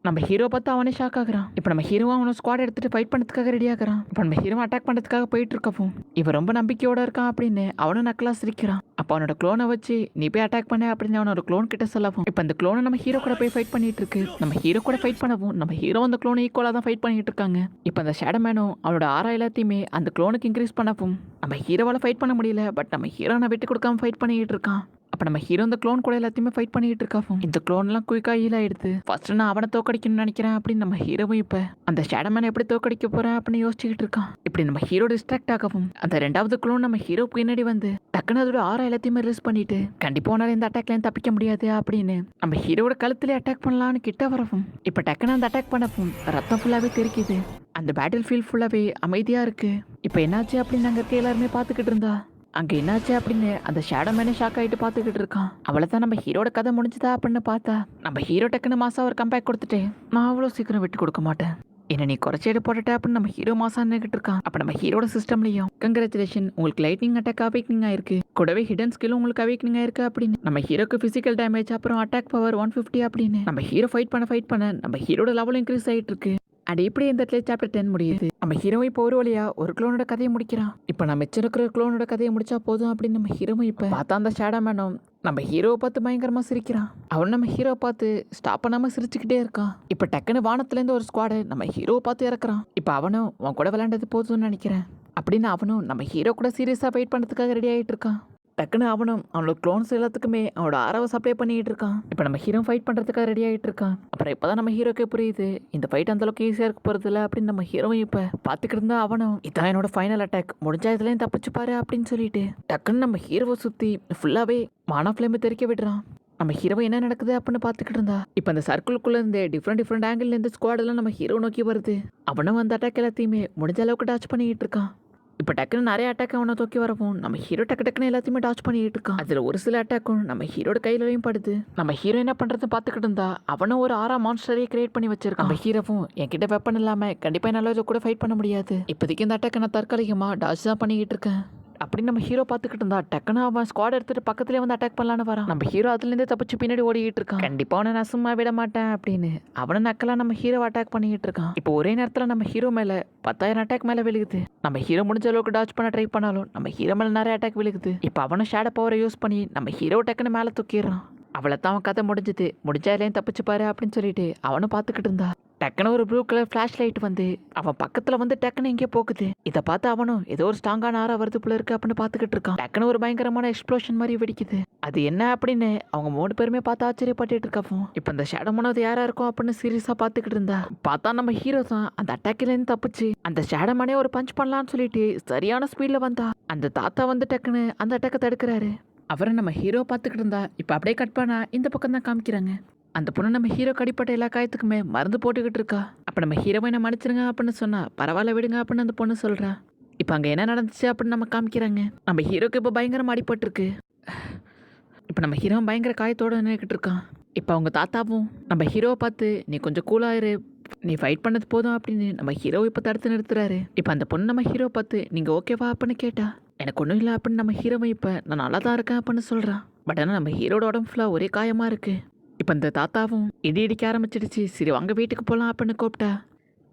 நம்ம ஹீரோ பார்த்து அவனே ஷாக் ஆகுறான். இப்போ நம்ம ஹீரோ அவனை ஸ்குவாட் எடுத்துட்டு ஃபைட் பண்ணுறதுக்காக ரெடி ஆகுறான். இப்போ நம்ம ஹீரோ அட்டாக் பண்ணுறதுக்காக போயிட்டு இருக்கப்போ இவன் ரொம்ப நம்பிக்கையோட இருக்கான் அப்படின்னு அவனும் நக்கலா சிரிக்கிறான். அப்போ அவனோட க்ளோனை வச்சு நீ போய் அட்டாக் பண்ண அப்படின்னு அவனோட க்ளோன் கிட்ட சொல்லவும் இப்போ அந்த க்ளோனை நம்ம ஹீரோ கூட போய் ஃபைட் பண்ணிட்டு இருக்கு. நம்ம ஹீரோ கூட ஃபைட் பண்ணவும் நம்ம ஹீரோ அந்த க்ளோனை ஈக்குவலாக தான் ஃபைட் பண்ணிட்டு இருக்காங்க. இப்போ அந்த ஷேடோ மேனும் அவனோட ஆரா எல்லாத்தையுமே அந்த க்ளோனுக்கு இன்க்ரீஸ் பண்ணவும் நம்ம ஹீரோவால் ஃபைட் பண்ண முடியல. பட் நம்ம ஹீரோ நான் விட்டு கொடுக்காம ஃபைட் பண்ணிட்டு இருக்கான். அப்போ நம்ம ஹீரோ இந்த க்ளோன் கூட எல்லாத்தையுமே ஃபைட் பண்ணிட்டு இருக்காவும் இந்த க்ளோன்லாம் குயிக்காக ஹீல் ஆயிடுது. ஃபர்ஸ்ட் நான் அவனை தோக்கடிக்கணும்னு நினைக்கிறேன் அப்படின்னு நம்ம ஹீரோவும் இப்போ அந்த ஷேடோ மேனை எப்படி தோக்கடிக்க போறேன் அப்படின்னு யோசிச்சுக்கிட்டு இருக்கான். இப்படி நம்ம ஹீரோ டிஸ்ட்ராக்ட் ஆகவும் அந்த ரெண்டாவது க்ளோன் நம்ம ஹீரோ பின்னாடி வந்து டக்குன்னு அதோட ஆரா எல்லாத்தையுமே ரிலீஸ் பண்ணிட்டு கண்டிப்பா உன்னால இந்த அட்டாக்ல தப்பிக்க முடியாது அப்படின்னு நம்ம ஹீரோட கழுத்துல அட்டாக் பண்ணலான்னு கிட்ட வரவும் இப்போ டக்குன்னு அந்த அட்டாக் பண்ணவும் ரத்தம் ஃபுல்லாவே தெரிக்குது. அந்த பேட்டில் ஃபீல்ட் ஃபுல்லாவே அமைதியா இருக்கு. இப்போ என்னாச்சு அப்படின்னு அங்க இருக்க எல்லாருமே பார்த்துக்கிட்டு இருந்தா அங்க என்னாச்சு அப்படின்னு அந்த ஷேடோ மேனே ஷாக் ஆகிட்டு பார்த்துக்கிட்டு இருக்கான். அவளை தான் நம்ம ஹீரோட கதை முடிஞ்சுதா அப்படின்னு பார்த்தா நம்ம ஹீரோ டக்குன்னு மாசா ஒரு கம்பேக் கொடுத்துட்டு நான் அவ்வளோ சீக்கிரம் விட்டு கொடுக்க மாட்டேன், என்ன நீ குறைச்சேடு போட்டுட்ட அப்படின்னு நம்ம ஹீரோ மாசா நின்றுட்டு இருக்கான். அப்ப நம்ம ஹீரோட சிஸ்டம்லயும் கங்க்ராச்சுலேஷன் உங்களுக்கு லைட்னிங் அட்டாக் அவேக்னிங் ஆயிருக்கு, கூடவே ஹிடன் ஸ்கில்லும் உங்களுக்கு அவேக்னிங் ஆயிருக்கு அப்படின்னு நம்ம ஹீரோக்கு பிசிக்கல் டேமேஜ் அப்புறம் அட்டாக் பவர் 150 அப்படின்னு நம்ம ஹீரோ ஃபைட் பண்ண நம்ம ஹீரோட லெவலும் இன்க்ரீஸ் ஆயிட்டு இருக்கு. அண்ட் இப்படி இந்த இடத்துல சாப்டர் 10 முடியுது. நம்ம ஹீரோவும் இப்போ ஒரு வழியா ஒரு க்ளோனோட கதையை முடிக்கிறான். இப்போ நம்ம மிச்சம் இருக்கிற க்ளோனோட கதையை முடிச்சா போதும் அப்படின்னு நம்ம ஹீரோவும் இப்போ பார்த்தா அந்த ஷேடோ மேனும் நம்ம ஹீரோவை பார்த்து பயங்கரமா சிரிக்கிறான். அவன் நம்ம ஹீரோ பார்த்து ஸ்டாப் பண்ணாம சிரிச்சுக்கிட்டே இருக்கான். இப்போ டக்குன்னு வானத்துலேருந்து ஒரு ஸ்குவாடு நம்ம ஹீரோவை பார்த்து இறக்குறான். இப்போ அவனும் உன் கூட விளையாண்டது போதும்னு நினைக்கிறேன் அப்படின்னு அவனும் நம்ம ஹீரோ கூட சீரியஸாக வெயிட் பண்ணுறதுக்காக ரெடி ஆகிட்டு இருக்கான். டக்குன்னு அவனும் அவனோட க்ளோன்ஸ் எல்லாத்துக்குமே அவனோட ஆரவை சப்ளை பண்ணிட்டு இருக்கான். இப்போ நம்ம ஹீரோ ஃபைட் பண்ணுறதுக்காக ரெடி ஆகிட்டு இருக்கான். அப்புறம் இப்போதான் நம்ம ஹீரோக்கே புரியுது இந்த ஃபைட் அந்த அளவுக்கு ஈஸியாக இருக்க போகிறது இல்லை அப்படின்னு நம்ம ஹீரோவும் இப்போ பார்த்துக்கிட்டு இருந்தா அவனும் இதான் என்னோட ஃபைனல் அட்டாக் முடிஞ்சா இதுலேயும் தப்பிச்சு பாரு அப்படின்னு சொல்லிட்டு டக்குன்னு நம்ம ஹீரோவை சுற்றி ஃபுல்லாகவே மானா ஃப்ளேமை தெறிக்க விடுறான். நம்ம ஹீரோ என்ன நடக்குது அப்படின்னு பார்த்துக்கிட்டு இருந்தா இப்போ அந்த சர்க்கிள்குள்ளே இருந்து டிஃப்ரெண்ட் ஆங்கிள் இருந்து ஸ்குவாடெல்லாம் நம்ம ஹீரோ நோக்கி வருது. அவனும் அந்த அட்டாக் எல்லாத்தையுமே முடிஞ்ச அளவுக்கு டாச் பண்ணிக்கிட்டு இருக்கான். இப்போ டக்குன்னு நிறைய அட்டாக் அவனை தூக்கி வரவும் நம்ம ஹீரோ டக்குன்னு எல்லாத்தையுமே டாச் பண்ணிட்டு இருக்கான். அதில் ஒரு சில அட்டாக்கும் நம்ம ஹீரோட கையிலையும் படுது. நம்ம ஹீரோ என்ன பண்ணுறது பார்த்துக்கிட்டு இருந்தா அவனும் ஒரு 6 மான்ஸ்டரையே கிரியேட் பண்ணி வச்சிருக்கான். நம்ம ஹீரோவும் என்கிட்ட வெப்பன் இல்லாமல் கண்டிப்பாக என்னால் கூட ஃபைட் பண்ண முடியாது, இப்போதைக்கு இந்த அட்டாக்கை நான் தற்காலிகமாக டாச் தான் பண்ணிக்கிட்டு இருக்கேன் அப்படின்னு நம்ம ஹீரோ பார்த்துக்கிட்டு இருந்தா டக்குன்னு அவன் ஸ்குவாட் எடுத்துட்டு பக்கத்துலேயே வந்து அட்டாக் பண்ணலான்னு வரான். நம்ம ஹீரோ அதுலேருந்து தப்பிச்சு பின்னாடி ஓடிக்கிட்டு இருக்கான். கண்டிப்பாக அவனை நான் சும்மா விட மாட்டேன் அப்படின்னு அவனை நக்கலா நம்ம ஹீரோவை அட்டாக் பண்ணிக்கிட்டு இருக்கான். இப்போ ஒரே நேரத்தில் நம்ம ஹீரோ மேலே 10,000 அட்டாக் மேலே விழுகுது. நம்ம ஹீரோ முடிஞ்ச அளவுக்கு டாச் பண்ண ட்ரை பண்ணாலும் நம்ம ஹீரோ மேலே நிறைய அட்டாக் விழுகுது. இப்போ அவனை ஷேடோ பவரை யூஸ் பண்ணி நம்ம ஹீரோ டக்குன்னு மேலே தூக்கிடுறான். அவளை தான் அவன் கதை முடிஞ்சது, முடிஞ்சா இல்லையும் தப்பிச்சு பாரு அப்படின்னு சொல்லிட்டு அவனும் பார்த்துக்கிட்டு இருந்தா டக்குன்னு ஒரு ப்ளூ கலர் ஃபிளாஷ் லைட் வந்து அவன் பக்கத்துல வந்து டக்குன்னு எங்கே போகுது. இதை பார்த்து அவனும் ஏதோ ஒரு ஸ்ட்ராங்கான ஆரா வருது போல இருக்கு அப்படின்னு பார்த்துக்கிட்டு இருக்கான். டக்குன்னு ஒரு பயங்கரமான எக்ஸ்ப்ளோஷன் மாதிரி வெடிக்குது. அது என்ன அப்படின்னு அவங்க 3 பேருமே பார்த்து ஆச்சரியப்பட்டு இருக்காவும். இப்போ இந்த ஷேடோமானது யாரா இருக்கும் அப்படின்னு சீரியஸா பார்த்துக்கிட்டு இருந்தா பார்த்தா நம்ம ஹீரோ தான் அந்த அட்டாக்கிலேருந்து தப்பிச்சு அந்த ஷேடோமானே ஒரு பஞ்ச் பண்ணலான்னு சொல்லிட்டு சரியான ஸ்பீட்ல வந்தா அந்த தாத்தா வந்து டக்குன்னு அந்த அட்டாக்கை தடுக்கிறாரு. அவரை நம்ம ஹீரோ பார்த்துக்கிட்டு இருந்தா இப்போ அப்படியே கட் பண்ணா இந்த பக்கம் தான் காமிக்கிறாங்க. அந்த பொண்ணு நம்ம ஹீரோ கடிப்பட்ட எல்லா காயத்துக்குமே மருந்து போட்டுக்கிட்டு இருக்கா. அப்போ நம்ம ஹீரோவை என்ன மன்னிச்சிருங்க அப்படின்னு சொன்னா பரவாயில்ல விடுங்க அப்படின்னு அந்த பொண்ணு சொல்றா. இப்போ அங்கே என்ன நடந்துச்சு அப்படின்னு நம்ம காமிக்கிறாங்க. நம்ம ஹீரோக்கு இப்போ பயங்கரமாக அடிபட்டிருக்கு. இப்போ நம்ம ஹீரோ பயங்கர காயத்தோடு நின்றுக்கிட்டு இருக்கான். இப்போ அவங்க தாத்தாவும் நம்ம ஹீரோவை பார்த்து நீ கொஞ்சம் கூலாயிரு, நீ ஃபைட் பண்ணது போதும் அப்படின்னு நம்ம ஹீரோவை இப்போ தடுத்து நிறுத்துறாரு. இப்போ அந்த பொண்ணு நம்ம ஹீரோ பார்த்து நீங்கள் ஓகேவா அப்படின்னு கேட்டா எனக்கு ஒன்றும் இல்லை அப்படின்னு நம்ம ஹீரோவை இப்போ நான் நல்லா தான் இருக்கேன் அப்படின்னு சொல்கிறான். பட் ஆனால் நம்ம ஹீரோட உடம்பு ஃபுல்லாக ஒரே காயமாக இருக்குது. இப்போ இந்த தாத்தாவும் இடிக்க ஆரம்பிச்சிடுச்சு. சரி வாங்க வீட்டுக்கு போகலாம் அப்படின்னு கூப்பிட்டா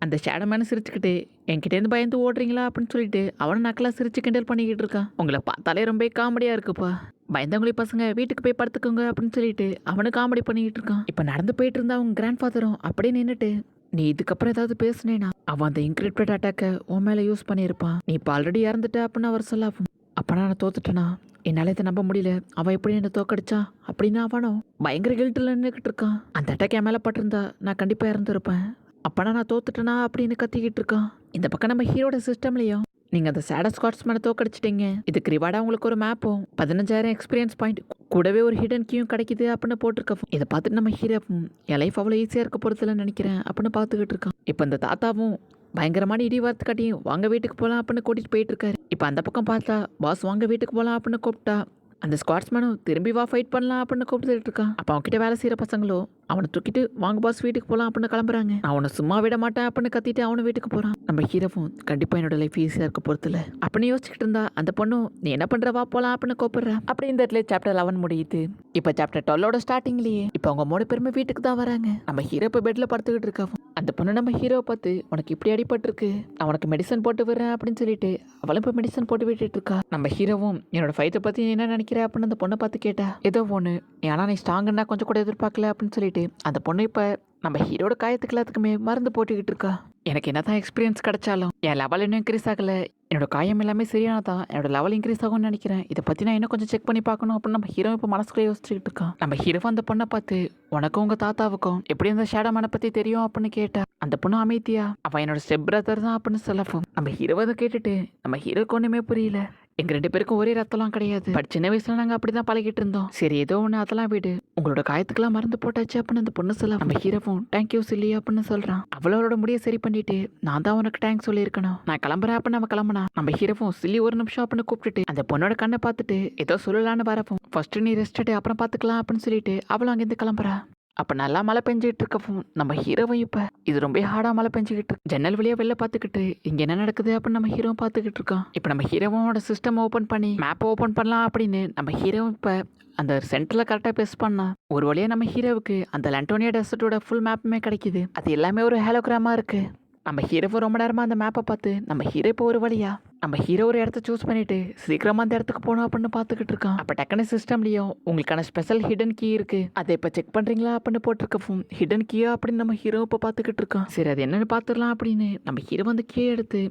அந்த ஷேடோமேனை சிரிச்சுக்கிட்டு என்கிட்டேருந்து பயந்து ஓடுறீங்களா அப்படின்னு சொல்லிட்டு அவனை நக்கலாக சிரிச்சு கிண்டல் பண்ணிக்கிட்டு இருக்கான். உங்களை பார்த்தாலே ரொம்ப காமெடியாக இருக்குப்பா, பயந்தவங்களே பசங்க வீட்டுக்கு போய் படுத்துக்கோங்க அப்படின்னு சொல்லிட்டு அவனு காமெடி பண்ணிக்கிட்டு இருக்கான். இப்போ நடந்து போயிட்டு இருந்தா அவங்க கிராண்ட் ஃபாதரும் அப்படியே நின்றுட்டு நீ இதுக்கப்புறம் ஏதாவது பேசுனேனா அவன் அந்த இன்கிரிப்டட் அட்டாக்கை உன் மேலே யூஸ் பண்ணியிருப்பான், நீ இப்போ ஆல்ரெடி இறந்துட்ட அப்படின்னு அவர் சொல்லாவும். அப்போனா நான் தோத்துட்டேனா, என்னால் இதை நம்ப முடியல, அவன் எப்படி என்னை தோக்கடிச்சா அப்படின்னு அவனும் பயங்கர கில்ட்டில் நின்றுக்கிட்டு இருக்கான். அந்த அட்டாக் என் மேலே பட்டிருந்தா நான் கண்டிப்பாக இறந்துருப்பேன், அப்போனா நான் தோத்துட்டேனா அப்படின்னு கத்திக்கிட்டு இருக்கான். இந்த பக்கம் நம்ம ஹீரோட சிஸ்டம்லையும் நீங்கள் அந்த சேட ஸ்குவாட்ஸ் மேலே தோக்கடிச்சிட்டீங்க, இதுக்கு ரிவார்டாக உங்களுக்கு ஒரு மேப்பும் 15,000 எக்ஸ்பீரியன்ஸ் பாயிண்ட் கூடவே ஒரு ஹிடன் கீயும் கிடைக்குது அப்படின்னு போட்டிருக்கோம். இதை பார்த்துட்டு நம்ம ஹீரோவும் என் லைஃப் அவ்வளோ ஈஸியாக இருக்க போகிறதுலன்னு நினைக்கிறேன் அப்படின்னு பார்த்துக்கிட்டு இருக்கான். இப்போ இந்த தாத்தாவும் பயங்கரமான இடி வார்த்தை காட்டியும் வாங்க வீட்டுக்கு போகலாம் அப்படின்னு கூட்டிகிட்டு போயிட்டு இருக்காரு. இப்போ அந்த பக்கம் பார்த்தா பாஸ் வாங்க வீட்டுக்கு போகலாம் அப்படின்னு கூப்பிட்டா அந்த ஸ்குவாட்ஸ்மேனும் திரும்பி வா ஃபைட் பண்ணலாம் அப்படின்னு கூப்பிட்டுட்டு இருக்கான். அப்போ அவன்கிட்ட வேலை செய்கிற பசங்களும் அவனை தூக்கிட்டு வாங்க பாஸ் வீட்டுக்கு போகலாம் அப்படின்னு கிளம்புறாங்க. நான் அவனை சும்மா விட மாட்டேன் அப்படின்னு கத்திட்டு அவனை வீட்டுக்கு போகிறான். நம்ம ஹீரோவும் கண்டிப்பாக என்னோட லைஃப் ஈஸியாக இருக்க பொறுத்துல அப்படின்னு யோசிச்சுக்கிட்டு இருந்தா அந்த பொண்ணும் நீ என்ன பண்ணுற வா போகலாம் அப்படின்னு கூப்பிடுறா. அப்படி இந்த இடத்துல சாப்டர் 11 முடியுது. இப்போ சாப்டர் 12ஓட ஸ்டார்டிங்லேயே இப்போ அவங்க 3 பேருமே வீட்டுக்கு தான் வராங்க. நம்ம ஹீரோ இப்போ பெட்டில் படுத்துக்கிட்டு இருக்காவும். அந்த பொண்ணு நம்ம ஹீரோவை பார்த்து உனக்கு இப்படி அடிபட்டிருக்கு, அவனுக்கு மெடிசன் போட்டு விடுறேன் அப்படின்னு சொல்லிட்டு அவளும் இப்போ மெடிசன் போட்டு விட்டுட்டு இருக்கா. நம்ம ஹீரோவும் என்னோட ஃபைட்டை பற்றி என்ன நினைக்கிற அப்படின்னு அந்த பொண்ணை பார்த்து கேட்டா. ஏதோ ஒன்று ஏன்னா நீ ஸ்ட்ராங்குன்னா கொஞ்சம் கூட எதிர்பார்க்கல அப்படின்னு சொல்லிட்டு அந்த பொண்ணு இப்போ நம்ம ஹீரோட காயத்துக்கு எல்லாத்துக்குமே மருந்து போட்டுக்கிட்டு இருக்கா. எனக்கு என்ன தான் எக்ஸ்பீரியன்ஸ் கிடைச்சாலும் என் லெவல் இன்னும் இன்க்ரீஸ் ஆகலை, என்னோட காயம் எல்லாமே சரியானதான் என்னோட லெவல் இன்க்ரீஸ் ஆகும்னு நினைக்கிறேன். இதை பற்றி நான் இன்னும் கொஞ்சம் செக் பண்ணி பார்க்கணும் அப்படின்னு நம்ம ஹீரோ இப்போ மனசுக்குள்ளே யோசிச்சுக்கிட்டு இருக்கான். நம்ம ஹீரோ அந்த பொண்ணை பார்த்து உனக்கும் உங்கள் தாத்தாவுக்கும் எப்படி அந்த ஷேடோ மேனை பற்றி தெரியும் அப்படின்னு கேட்டா. அந்த பொண்ணு அமைதியா அவன் என்னோட ஸ்டெப் பிரதர் தான் அப்படின்னு சொல்லவும் நம்ம ஹீரோவை அதை கேட்டுட்டு நம்ம ஹீரோக்கு ஒன்றுமே புரியல. எங்க 2 பேருக்கும் ஒரே ரத்தம்லாம் கிடையாது, பட் சின்ன வயசுல நாங்க அப்படிதான் பழகிட்டு இருந்தோம். சரி ஏதோ ஒன்று அதெல்லாம் விடு, உங்களோட காயத்துக்கெல்லாம் மருந்து போட்டாச்சு அப்படின்னு அந்த பொண்ணு சொல்ல. நம்ம ஹீரோவும் தேங்க்யூ சில்லி அப்படின்னு சொல்றான். அவளோட முடிய சரி பண்ணிட்டு நான் தான் உனக்கு தேங்க்ஸ் சொல்லியிருக்கணும், நான் கிளம்புறேன் அப்படின்னு நம்ம கிளம்புனா. நம்ம ஹீரோவும் சில்லி ஒரு நிமிஷம் அப்படின்னு கூப்பிட்டுட்டு அந்த பொண்ணோட கண்ணை பார்த்துட்டு ஏதோ சொல்லலான்னு வரவும் ஃபர்ஸ்ட் நீ ரெஸ்ட் எடு அப்புறம் பார்த்துக்கலாம் அப்படின்னு சொல்லிட்டு அவளும் அங்கேருந்து கிளம்புறா. அப்போ நல்லா மழை பெஞ்சிக்கிட்டு இருக்கவும் நம்ம ஹீரோவும் இப்போ இது ரொம்ப ஹார்டாக மழை பெஞ்சிக்கிட்டு இருக்கு. ஜன்னல் வழியாக வெளில பார்த்துக்கிட்டு இங்கே என்ன நடக்குது அப்படின்னு நம்ம ஹீரோவும் பார்த்துக்கிட்டு இருக்கோம். இப்போ நம்ம ஹீரோவோட சிஸ்டம் ஓப்பன் பண்ணி மேப்பை ஓப்பன் பண்ணலாம் அப்படின்னு நம்ம ஹீரோவும் இப்போ அந்த சென்டரில் கரெக்டாக பேஸ் பண்ணா. ஒரு வழியாக நம்ம ஹீரோவுக்கு அந்த லண்டோனியா டெசர்ட்டோட ஃபுல் மேப்புமே கிடைக்குது. அது எல்லாமே ஒரு ஹேலோகிராமாக இருக்குது. நம்ம ஹீரோவை ரொம்ப நேரமாக அந்த மேப்பை பார்த்து நம்ம ஹீரோ இப்போ ஒரு வழியா நம்ம ஹீரோ ஒரு இடத்த சூஸ் பண்ணிட்டு சீக்கிரமா அந்த இடத்துக்கு போகணும் அப்படின்னு பார்த்துக்கிட்டு இருக்கான். அப்போ டக்குனு சிஸ்டம்லையும் உங்களுக்கான ஸ்பெஷல் ஹிடன் கீ இருக்கு, அதை இப்போ செக் பண்ணுறீங்களா அப்படின்னு போட்டிருக்கோம். ஹிடன் கீயா அப்படின்னு நம்ம ஹீரோ இப்போ பார்த்துக்கிட்டு இருக்கான். சரி அது என்னன்னு பார்த்துடலாம் அப்படின்னு நம்ம ஹீரோ அந்த கீயை எடுத்து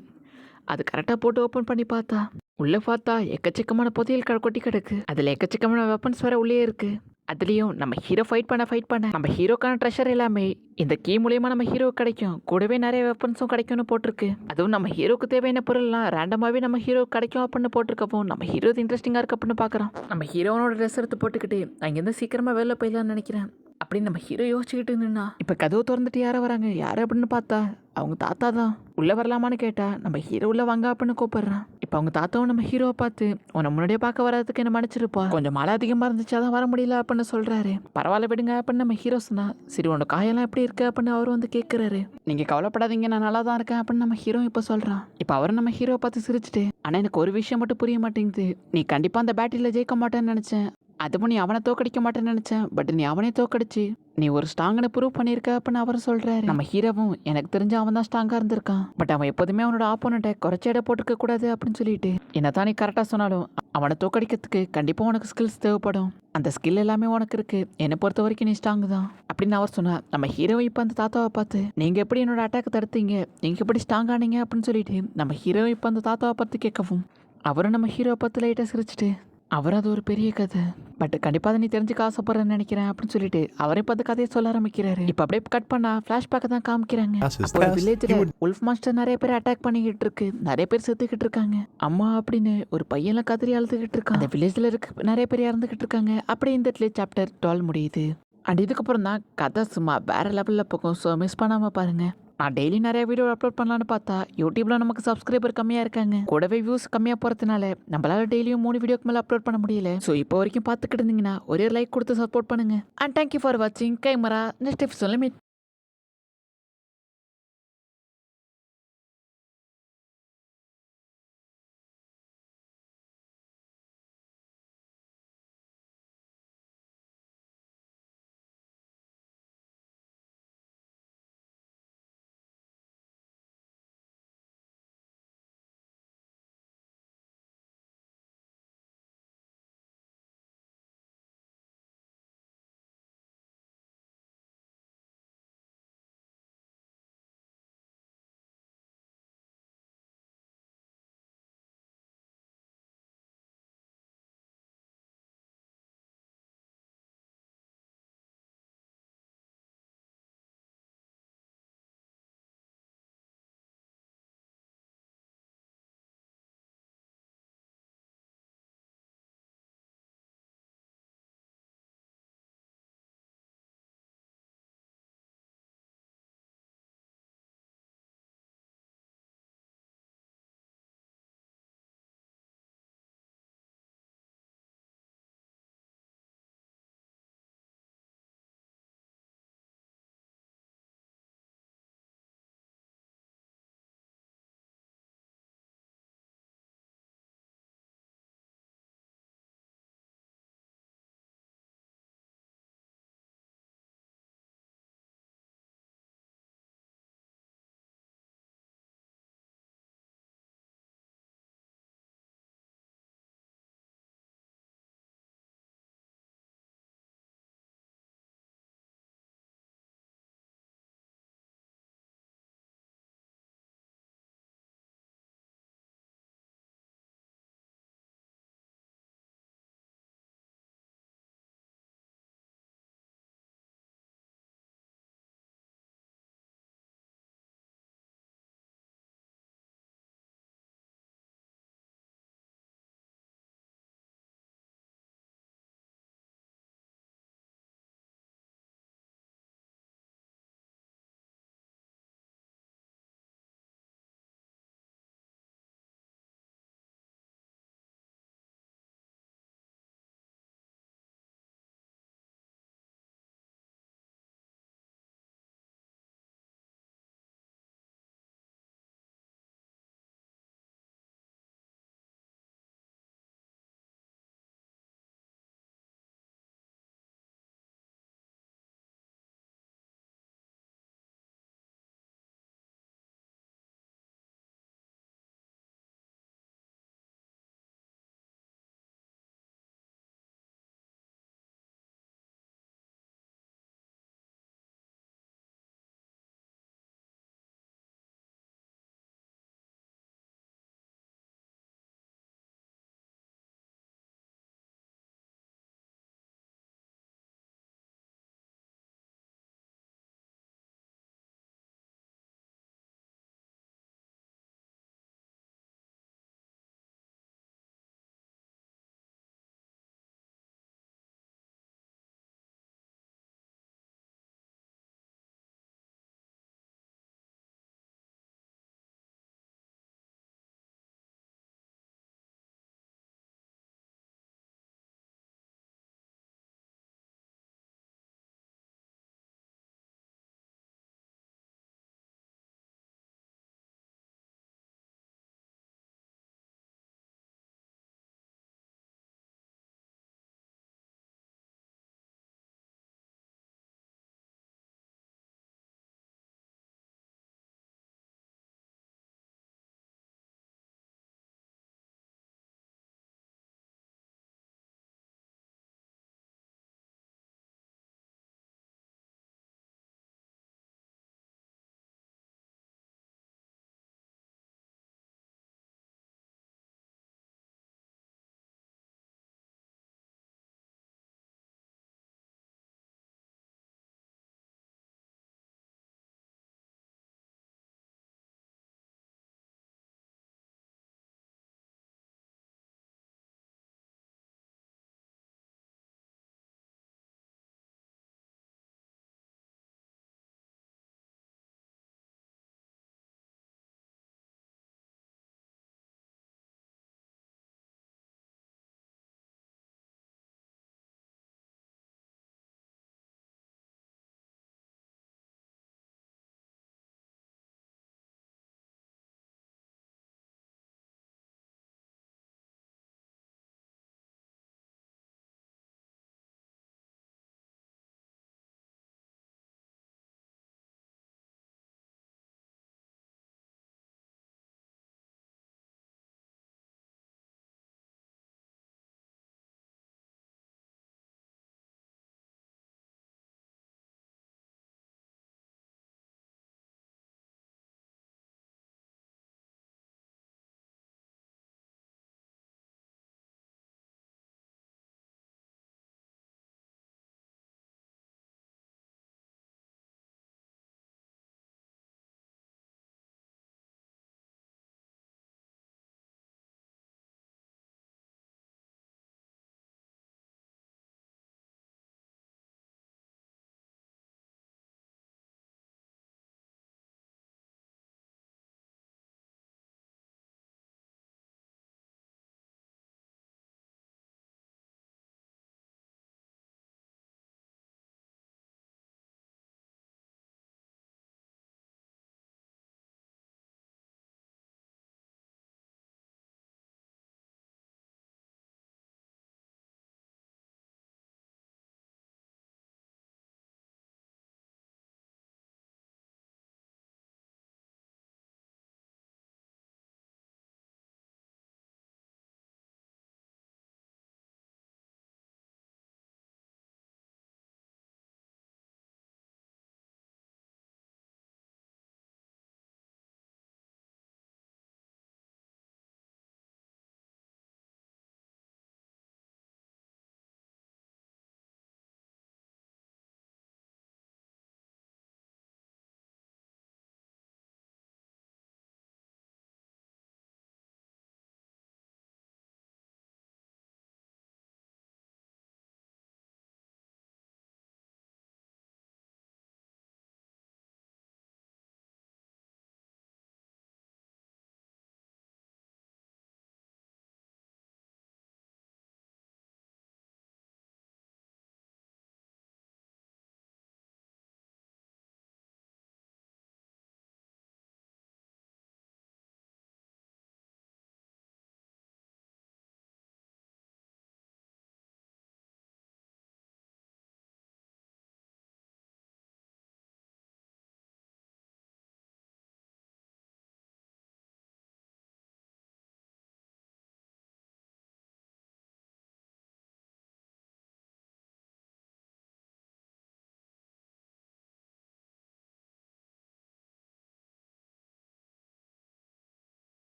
அது கரெக்டாக போட்டு ஓப்பன் பண்ணி பார்த்தா உள்ளே பார்த்தா எக்கச்சக்கமான புதையல் கொட்டி கிடக்கு. அதில் எக்கச்சக்கமான வெப்பன்ஸ் வேற உள்ளே இருக்கு. அதுலேயும் நம்ம ஹீரோ ஃபைட் பண்ண நம்ம ஹீரோக்கான ட்ரெஷர் எல்லாமே இந்த கீ மூலியமா நம்ம ஹீரோக்கு கிடைக்கும், கூடவே நிறைய வெப்பன்ஸும் கிடைக்கும்னு போட்டிருக்கு. அதுவும் நம்ம ஹீரோக்கு தேவையான பொருள்லாம் ரேண்டமாகவே நம்ம ஹீரோக்கு கிடைக்கும் அப்படின்னு போட்டிருக்கப்போ நம்ம ஹீரோ இன்ட்ரெஸ்டிங்காக இருக்கு அப்படின்னு பார்க்குறோம். நம்ம ஹீரோனோட ட்ரெஸ் எடுத்து போட்டுக்கிட்டு அங்கேருந்து சீக்கிரமாக வெளில போயிடலாம்னு நினைக்கிறேன் அப்படின்னு நம்ம ஹீரோ யோசிச்சுக்கிட்டு இருந்தோம்னா இப்போ கதவு திறந்துட்டு யாரை வராங்க, யார் அப்படின்னு பார்த்தா அவங்க தாத்தா தான். உள்ளே வரலாமான்னு கேட்டா நம்ம ஹீரோ உள்ள வாங்க அப்படின்னு கூப்பிடுறான். இப்போ அவங்க தாத்தாவும் நம்ம ஹீரோவை பார்த்து உன்னை முன்னாடியே பார்க்க வராதுக்கு என்ன மன்னிச்சிருப்பா, கொஞ்சம் மழை அதிகமாக இருந்துச்சு அதான் வர முடியல அப்படின்னு சொல்கிறாரு. பரவாயில்ல விடுங்க அப்படின்னு நம்ம ஹீரோ சொன்னா. சரி உன்னோட காயெல்லாம் எப்படி இருக்கு அப்படின்னு அவர் வந்து கேட்குறாரு. நீங்கள் கவலைப்படாதீங்க நான் நல்லா தான் இருக்கேன் அப்படின்னு நம்ம ஹீரோ இப்போ சொல்கிறான். இப்போ அவர் நம்ம ஹீரோவை பார்த்து சிரிச்சுட்டு ஆனால் எனக்கு ஒரு விஷயம் மட்டும் புரிய மாட்டேங்குது, நீ கண்டிப்பாக அந்த பேட்டில் ஜெயிக்க மாட்டேன்னு நினச்சேன், அதுவும் நீ அவனை தோக்கடிக்க மாட்டேன்னு நினச்சேன், பட் நீ அவனே தோக்கடிச்சு நீ ஒரு ஸ்ட்ராங்னு ப்ரூவ் பண்ணியிருக்க அப்படின்னு அவர் சொல்கிறாரு. நம்ம ஹீரோவும் எனக்கு தெரிஞ்ச அவன் தான் ஸ்ட்ராங்காக இருந்திருக்கான், பட் அவன் எப்போதுமே அவனோட ஆப்போனண்ட்டை குறைச்ச இடம் போட்டுக்க கூடாது அப்படின்னு சொல்லிட்டு என்னதான் நீ கரெக்டாக சொன்னாலும் அவனை தோக்கடிக்கிறதுக்கு கண்டிப்பாக உனக்கு ஸ்கில்ஸ் தேவைப்படும், அந்த ஸ்கில் எல்லாமே உனக்கு இருக்கு, என்னை பொறுத்த வரைக்கும் நீ ஸ்ட்ராங் தான் அப்படின்னு அவர் சொன்னார். நம்ம ஹீரோ இப்போ அந்த தாத்தாவை பார்த்து நீங்கள் எப்படி என்னோட அட்டாக் தடுத்தீங்க, நீங்கள் எப்படி ஸ்ட்ராங் ஆனீங்க அப்படின்னு சொல்லிட்டு நம்ம ஹீரோ இப்போ அந்த தாத்தாவை பார்த்து கேட்கவும் அவரும் நம்ம ஹீரோவை பார்த்து லைட்டாக சிரிச்சுட்டு அவர் அது ஒரு பெரிய கதை, பட் கண்டிப்பாக அதை நீ தெரிஞ்சுக்க ஆசைப்படுறேன்னு நினைக்கிறேன் அப்படின்னு சொல்லிட்டு அவரே இப்போ அந்த கதையை சொல்ல ஆரம்பிக்கிறாரு. இப்போ அப்படியே கட் பண்ணா ஃப்ளாஷ்பேக்கை தான் காமிக்கிறாங்க. அப்போ வில்லேஜில் உல்ஃப் மாஸ்டர் நிறைய பேர் அட்டாக் பண்ணிக்கிட்டு இருக்கு, நிறைய பேர் செத்துக்கிட்டு இருக்காங்க, அம்மா அப்படின்னு ஒரு பையன்லாம் கதறி அழுதுகிட்டு இருக்காங்க, அந்த வில்லேஜில் இருக்க நிறைய பேர் இறந்துகிட்டு இருக்காங்க. அப்படி இந்த இடத்துல சாப்டர் 12 முடியுது. அண்ட் இதுக்கப்புறம் தான் கதை சும்மா வேற லெவலில் போகும். ஸோ மிஸ் பண்ணாமல் பாருங்க. நான் டெய்லி நிறைய வீடியோ அப்லோட் பண்ணலான்னு பார்த்தா யூடியூப்ல நமக்கு சப்ஸ்கிரைபர் கம்மியாக இருக்காங்க, கூடவே வியூஸ் கம்மியாக போகிறதுனால நம்மளால டெய்லியும் 3 வீடியோக்கு மேலே அப்லோட் பண்ண முடியல. ஸோ இப்போ வரைக்கும் பார்த்துக்கிட்டு இருந்தீங்கன்னா ஒரே லைக் கொடுத்து சப்போர்ட் பண்ணுங்க. அண்ட் தேங்க்யூ ஃபார் வாட்சிங். கைமரா நெக்ஸ்ட் எபிசோட்ல மீட்